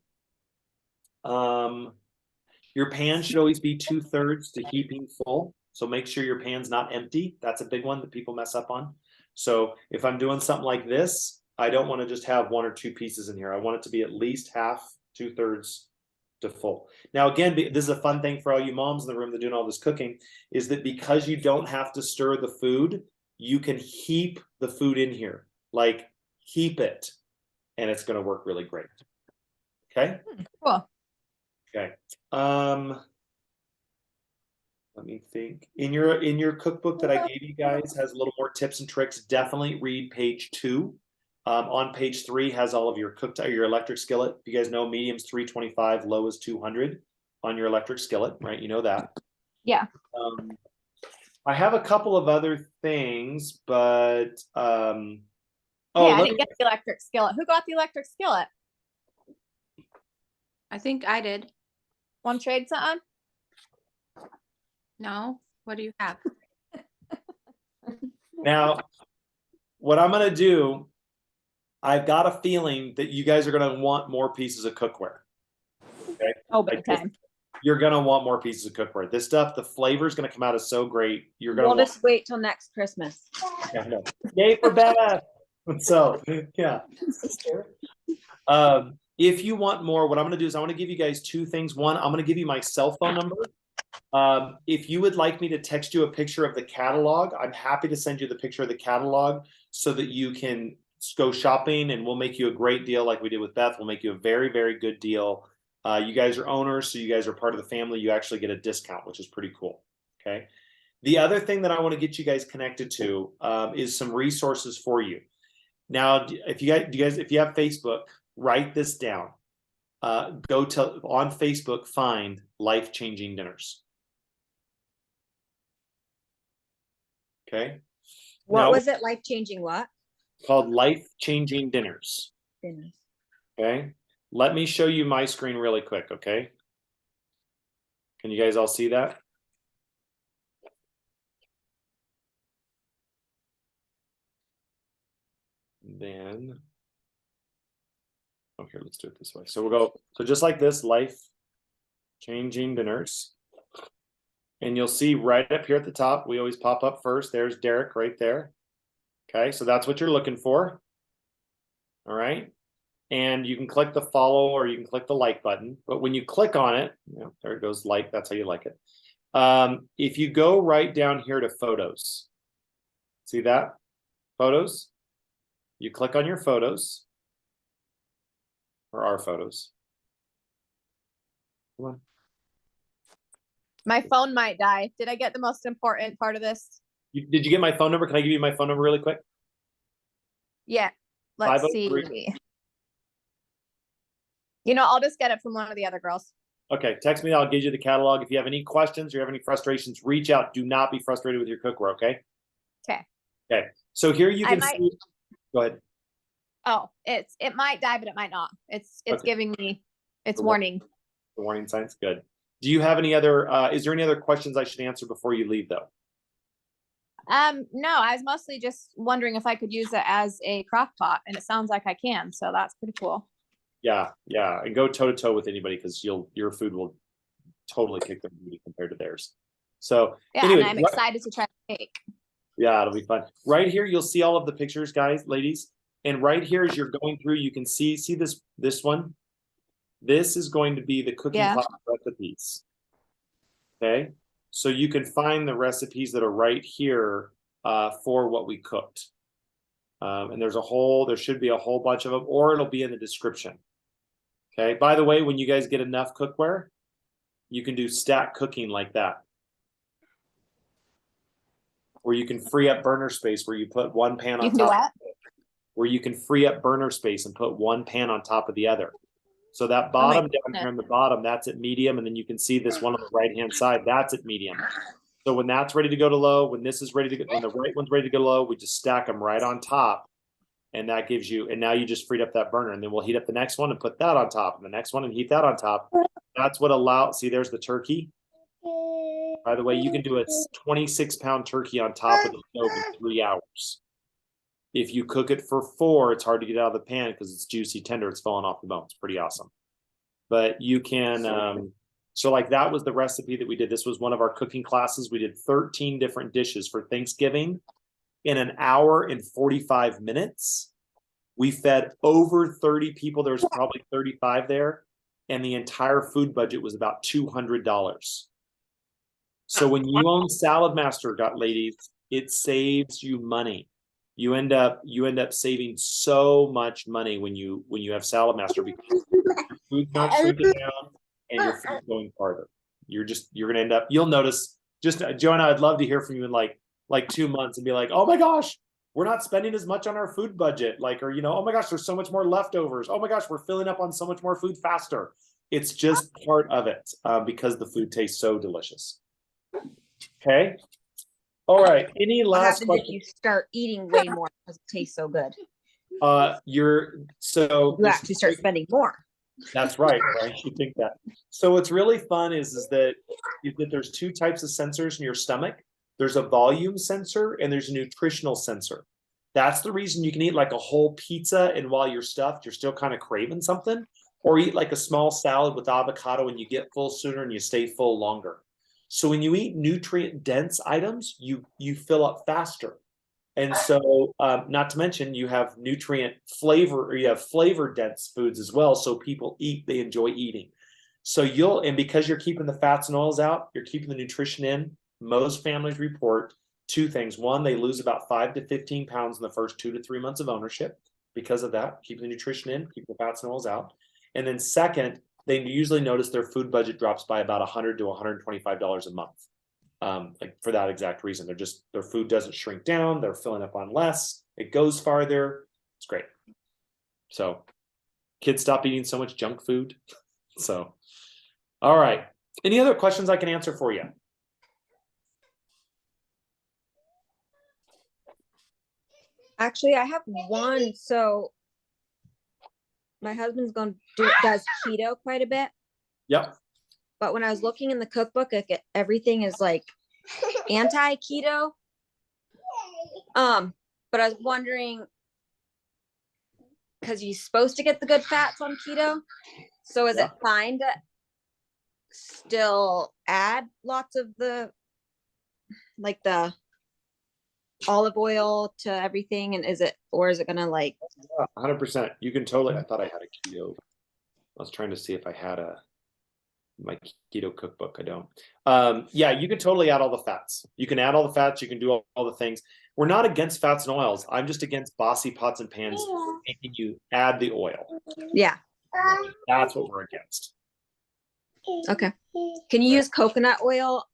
Your pan should always be 2/3 to heaping full. So make sure your pan's not empty. That's a big one that people mess up on. So if I'm doing something like this, I don't want to just have 1 or 2 pieces in here. I want it to be at least half, 2/3 to full. Now, again, this is a fun thing for all you moms in the room that are doing all this cooking, is that because you don't have to stir the food, you can heap the food in here. Like heap it. and it's going to work really great. Okay. Cool. Okay. Let me think. In your cookbook that I gave you guys has a little more tips and tricks. Definitely read page 2. On page 3 has all of your your electric skillet. You guys know medium's 325, low is 200 on your electric skillet, right? You know that. Yeah. I have a couple of other things, but Hey, I didn't get the electric skillet. Who got the electric skillet? I think I did. Want to trade something? No. What do you have? now what I'm gonna do, I've got a feeling that you guys are gonna want more pieces of cookware. Okay. Oh, big time. You're gonna want more pieces of cookware. This stuff, the flavor is gonna come out as so great. You're gonna We'll just wait till next Christmas. Yeah, no. Yay for Beth. So yeah. If you want more, what I'm gonna do is I want to give you guys 2 things. One, I'm gonna give you my cell phone number. If you would like me to text you a picture of the catalog, I'm happy to send you the picture of the catalog so that you can go shopping, and we'll make you a great deal like we did with Beth. We'll make you a very, very good deal. You guys are owners, so you guys are part of the family. You actually get a discount, which is pretty cool. Okay. The other thing that I want to get you guys connected to is some resources for you. Now, if you have Facebook, write this down. Go to on Facebook, find Life-Changing Dinners. Okay. What was it? Life-changing what? Called Life-Changing Dinners. Dinners. Okay. Let me show you my screen really quick. Okay. Can you guys all see that? Then, okay, let's do it this way. So we'll go, so just like this, Life-Changing Dinners. And you'll see right up here at the top, we always pop up first. There's Derek right there. Okay, so that's what you're looking for. All right. And you can click the follow or you can click the like button. But when you click on it, there it goes, like, that's how you like it. If you go right down here to photos, see that? Photos. You click on your photos or our photos. Come on. My phone might die. Did I get the most important part of this? Did you get my phone number? Can I give you my phone number really quick? Yeah. Let's 503. see. You know, I'll just get it from one of the other girls. Okay, text me. I'll give you the catalog. If you have any questions or you have any frustrations, reach out. Do not be frustrated with your cookware, okay? Okay. Okay. So here you can see. Go ahead. Oh, it might die, but it might not. It's Okay. giving me its warning. The warning signs. Good. Do you have any other? Is there any other questions I should answer before you leave, though? No, I was mostly just wondering if I could use it as a crock pot, and it sounds like I can, so that's pretty cool. Yeah, yeah, and go toe to toe with anybody because your food will totally kick their booty compared to theirs. So yeah, anyway, and I'm excited to try the cake. Yeah, it'll be fun. Right here, you'll see all of the pictures, guys, ladies, and right here as you're going through, you can see this one. This is going to be the cooking class recipes. Okay, so you can find the recipes that are right here for what we cooked. And there should be a whole bunch of them, or it'll be in the description. Okay, by the way, when you guys get enough cookware, you can do stack cooking like that, where you can free up burner space where you put one pan on top. Where you can free up burner space and put one pan on top of the other. So that bottom down here on the bottom, that's at medium, and then you can see this one on the right-hand side, that's at medium. So when that's ready to go to low, when this is ready to go, when the right one's ready to go low, we just stack them right on top. And that gives you, and now you just freed up that burner, and then we'll heat up the next one and put that on top, and the next one and heat that on top. That's what allows, see, there's the turkey. By the way, you can do a 26-pound turkey on top of the stove in 3 hours. If you cook it for 4, it's hard to get out of the pan because it's juicy, tender, it's falling off the bone. It's pretty awesome. But you can, so like that was the recipe that we did. This was one of our cooking classes. We did 13 different dishes for Thanksgiving. In an hour and 45 minutes, we fed over 30 people. There was probably 35 there, and the entire food budget was about $200. So when you own Salad Master, ladies, it saves you money. you end up saving so much money when you have Salad Master, because your food's not shrinking down and your food's going farther. You're gonna end up, you'll notice, just Joanna, I'd love to hear from you in like 2 months and be like, oh my gosh, we're not spending as much on our food budget. Like, or, oh my gosh, there's so much more leftovers. Oh my gosh, we're filling up on so much more food faster. It's just part of it, because the food tastes so delicious. Okay. All right. Any What last happens if question? you start eating way more because it tastes so good? You actually start spending more. That's right. You think that. So what's really fun is that there's two types of sensors in your stomach. There's a volume sensor and there's a nutritional sensor. That's the reason you can eat like a whole pizza, and while you're stuffed, you're still kind of craving something, or eat like a small salad with avocado and you get full sooner and you stay full longer. So when you eat nutrient dense items, you fill up faster. And so, not to mention, you have nutrient flavor, or you have flavor dense foods as well. So people eat, they enjoy eating. So and because you're keeping the fats and oils out, you're keeping the nutrition in. Most families report two things. One, they lose about 5 to 15 pounds in the first 2 to 3 months of ownership because of that, keeping the nutrition in, keeping the fats and oils out. And then second, they usually notice their food budget drops by about $100 to $125 a month. Like for that exact reason. Their food doesn't shrink down, they're filling up on less, it goes farther. It's great. So kids stop eating so much junk food. So, all right. Any other questions I can answer for you? Actually, I have one. So my husband's does keto quite a bit. Yep. But when I was looking in the cookbook, everything is like anti-keto. But I was wondering, because you're supposed to get the good fats on keto. So is it fine to still add lots of the olive oil to everything? And is it gonna like 100%? You can totally. I thought I had a keto. I was trying to see if I had my keto cookbook. I don't. Yeah, you can totally add all the fats. You can add all the fats. You can do all the things. We're not against fats and oils. I'm just against bossy pots and pans making you add the oil. Yeah. That's what we're against. Okay. Can you use coconut oil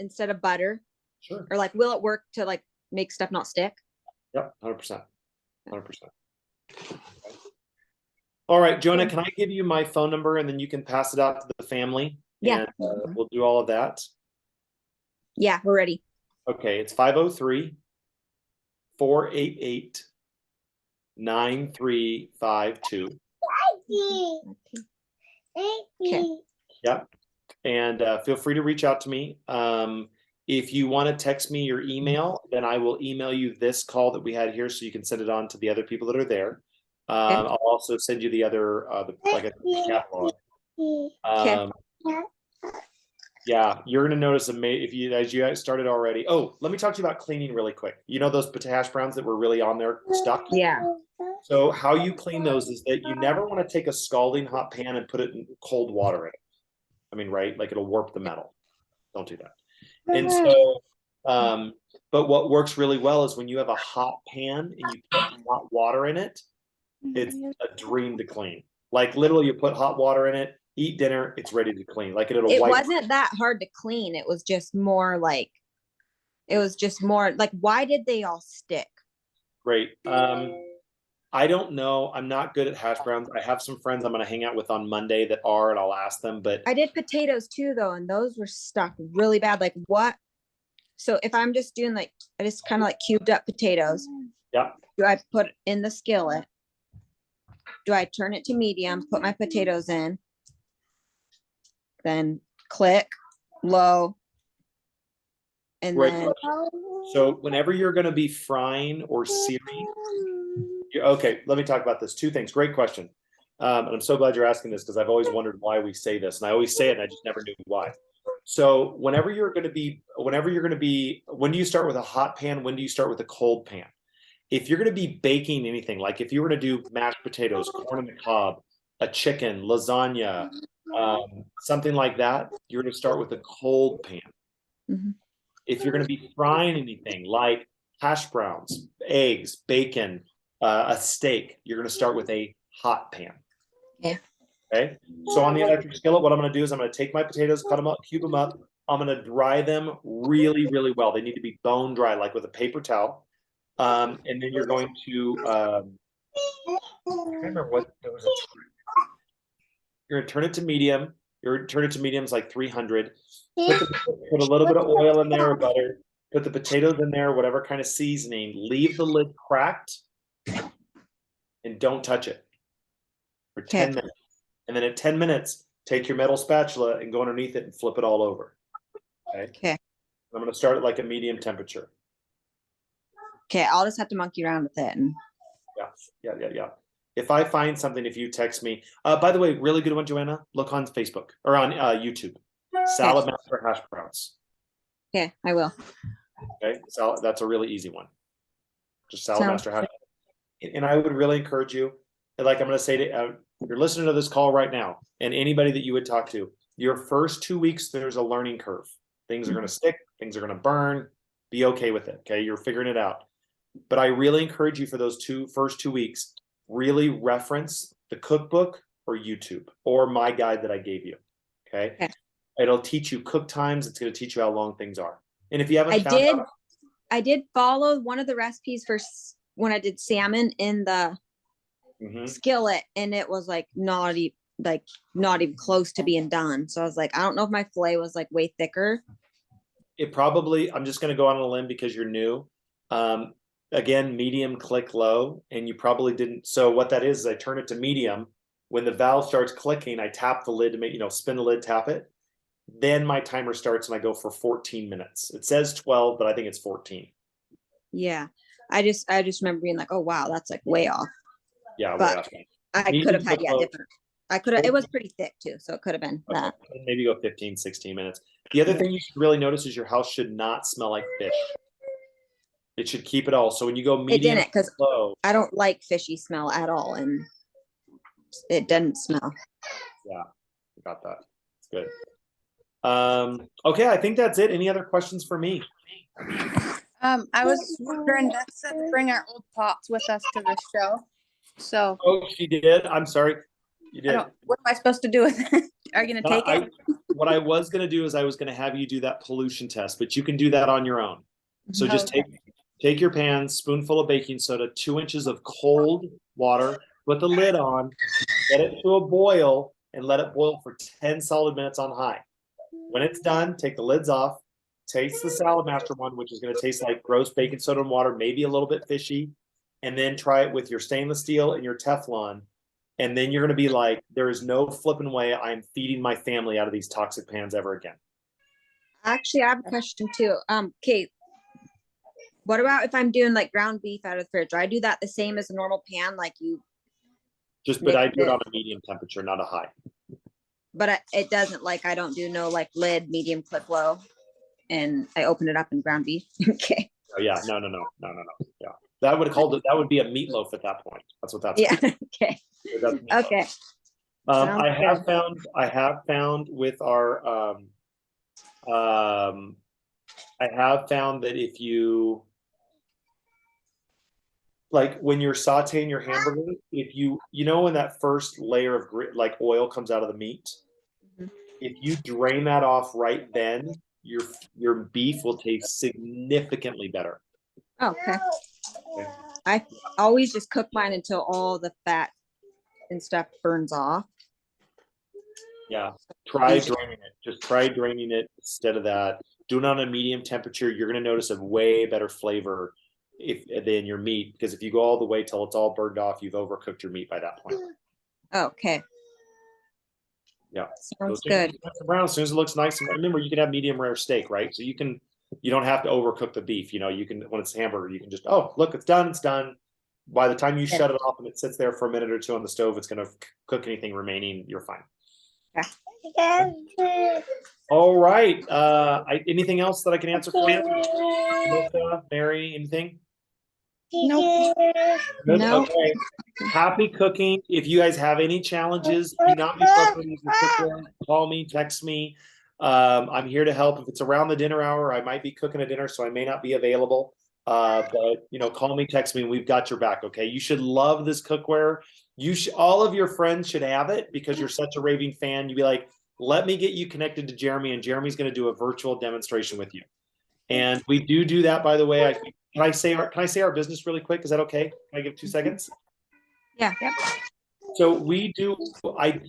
instead of butter? Sure. Or like, will it work to like make stuff not stick? Yep, 100%. 100%. All right, Jonah, can I give you my phone number and then you can pass it out to the family? Yeah. And we'll do all of that. Yeah, we're ready. Okay, it's 503-488-9352. Okay. Yep. And feel free to reach out to me. If you want to text me your email, then I will email you this call that we had here so you can send it on to the other people that are there. I'll also send you the other, the catalog. Yeah, you're gonna notice as you guys started already. Oh, let me talk to you about cleaning really quick. You know those hash browns that were really on there stuck? Yeah. So how you clean those is that you never want to take a scalding hot pan and put it in cold water in it. I mean, right? Like it'll warp the metal. Don't do that. And so, but what works really well is when you have a hot pan and you put hot water in it, it's a dream to clean. Like literally you put hot water in it, eat dinner, it's ready to clean. Like it wasn't that hard to clean. It was just more like, why did they all stick? Great. I don't know. I'm not good at hash browns. I have some friends I'm going to hang out with on Monday that are, and I'll ask them, but I did potatoes too though, and those were stuck really bad. Like what? So if I'm just doing I just kind of like cubed up potatoes. Yeah. Do I put in the skillet? Do I turn it to medium, put my potatoes in, then click low, and Great then so whenever you're going to be frying or searing, okay, let me talk about this. Two things. Great question. And I'm so glad you're asking this because I've always wondered why we say this, and I always say it and I just never knew why. So when do you start with a hot pan? When do you start with a cold pan? If you're going to be baking anything, like if you were to do mashed potatoes, corn on the cob, a chicken, lasagna, something like that, you're going to start with a cold pan. Mm-hmm. If you're going to be frying anything like hash browns, eggs, bacon, a steak, you're going to start with a hot pan. Yeah. Okay. So on the electric skillet, what I'm going to do is I'm going to take my potatoes, cut them up, cube them up. I'm going to dry them really, really well. They need to be bone dry, like with a paper towel. And then you're going to, I can't remember what there was. You're going to turn it to medium. You're going to turn it to mediums like 300. Put a little bit of oil in there or butter. Put the potatoes in there, whatever kind of seasoning. Leave the lid cracked and don't touch it for 10 minutes. And then at 10 minutes, take your metal spatula and go underneath it and flip it all over. Okay. I'm going to start at like a medium temperature. Okay, I'll just have to monkey around with it. And Yeah. If I find something, if you text me, by the way, really good one, Joanna, look on Facebook or on YouTube. Salad master hash browns. okay, I will. Okay, so that's a really easy one. Just salad master hash. And I would really encourage you, like I'm going to say to you're listening to this call right now, and anybody that you would talk to, your first 2 weeks, there's a learning curve. Things are going to stick, things are going to burn. Be okay with it. Okay, you're figuring it out. But I really encourage you for those first 2 weeks, really reference the cookbook or YouTube or my guide that I gave you. Okay. It'll teach you cook times. It's going to teach you how long things are. And if you haven't I did follow one of the recipes for when I did salmon in the skillet, and it was like not even close to being done. So I was like, I don't know if my filet was like way thicker. It probably, I'm just going to go on a limb because you're new. Again, medium, click low, and you probably didn't. So what that is I turn it to medium. When the valve starts clicking, I tap the lid to make, spin the lid, tap it. Then my timer starts and I go for 14 minutes. It says 12, but I think it's 14. Yeah. I just remember being like, oh wow, that's like way off. Yeah, but way off. I could have had different. I could have, it was pretty thick too, so it could have been that. Maybe go 15, 16 minutes. The other thing you should really notice is your house should not smell like fish. It should keep it all. So when you go medium, it didn't, because I don't like fishy smell at all, and it didn't smell. Yeah, got that. It's good. Okay, I think that's it. Any other questions for me? I was wondering, Beth said to bring our old pots with us to the show. So. Oh, she did. I'm sorry. You did. What am I supposed to do with it? Are you going to take it? What I was going to do is I was going to have you do that pollution test, but you can do that on your own. So just take your pan, spoonful of baking soda, 2 inches of cold water, put the lid on, get it to a boil, and let it boil for 10 solid minutes on high. When it's done, take the lids off, taste the Salad Master one, which is going to taste like gross baking soda and water, maybe a little bit fishy, and then try it with your stainless steel and your Teflon. And then you're going to be like, there is no flipping way I'm feeding my family out of these toxic pans ever again. Actually, I have a question too. Kate, what about if I'm doing like ground beef out of the fridge? Do I do that the same as a normal pan? Like you but I do it on a medium temperature, not a high. But it doesn't, like, I don't do no like lid, medium, click low, and I open it up in ground beef. Okay. Oh yeah, no. Yeah, that would be a meatloaf at that point. That's what that's. Yeah. Okay. Okay. I have found with our I have found that if you like when you're sauteing your hamburger, if you when that first layer of like oil comes out of the meat, if you drain that off right then, your beef will taste significantly better. Okay. I always just cook mine until all the fat and stuff burns off. Yeah, try draining it. Just try draining it instead of that. Do it on a medium temperature. You're going to notice a way better flavor than your meat, because if you go all the way till it's all burned off, you've overcooked your meat by that point. Okay. Yeah. Sounds good. Brown, as soon as it looks nice, and remember, you can have medium rare steak, right? So you don't have to overcook the beef. You can, when it's hamburger, you can just, oh, look, it's done. It's done. By the time you shut it off and it sits there for a minute or two on the stove, it's going to cook anything remaining. You're fine. Okay. All right. Anything else that I can answer for you? Melissa, Mary, anything? Nope. No. Okay. Happy cooking. If you guys have any challenges, do not be frustrated. Call me, text me. I'm here to help. If it's around the dinner hour, I might be cooking a dinner, so I may not be available. But you know, call me, text me, and we've got your back. Okay. You should love this cookware. All of your friends should have it because you're such a raving fan. You'd be like, let me get you connected to Jeremy, and Jeremy's going to do a virtual demonstration with you. And we do that, by the way. Can I say our business really quick? Is that okay? Can I give 2 seconds? Yeah. Yep. So we do, I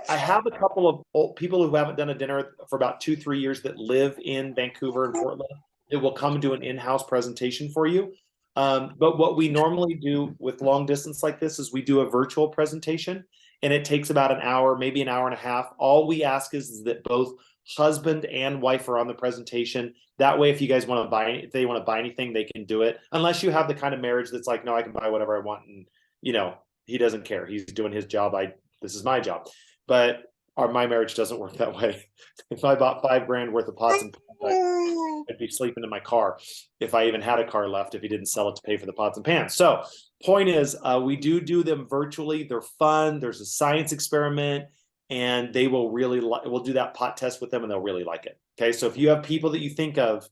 have a couple of old people who haven't done a dinner for about 2-3 years that live in Vancouver and Portland. It will come do an in-house presentation for you. But what we normally do with long distance like this is we do a virtual presentation, and it takes about an hour, maybe an hour and a half. All we ask is that both husband and wife are on the presentation. That way, if you guys want to buy, if they want to buy anything, they can do it. Unless you have the kind of marriage that's like, no, I can buy whatever I want, and you know, he doesn't care. He's doing his job. This is my job. But my marriage doesn't work that way. If I bought $5,000 worth of pots and pans, I'd be sleeping in my car if I even had a car left, if he didn't sell it to pay for the pots and pans. So point is, we do them virtually. They're fun. There's a science experiment, and they will really we'll do that pot test with them, and they'll really like it. Okay. So if you have people that you think of,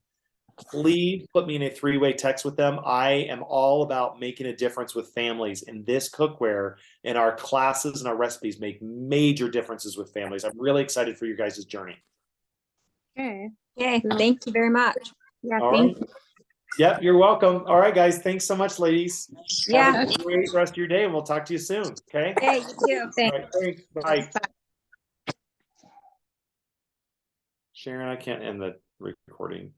please put me in a 3-way text with them. I am all about making a difference with families, and this cookware and our classes and our recipes make major differences with families. I'm really excited for your guys' journey. Okay. Okay. Thank you very much. Yeah. All Thank right. Yep, you're welcome. All right, guys. Thanks so much, ladies. Yeah. Have a great rest of your day, and we'll talk to you soon. Okay. Hey, you too. All right, thanks. Bye. Sharon, I can't end the recording.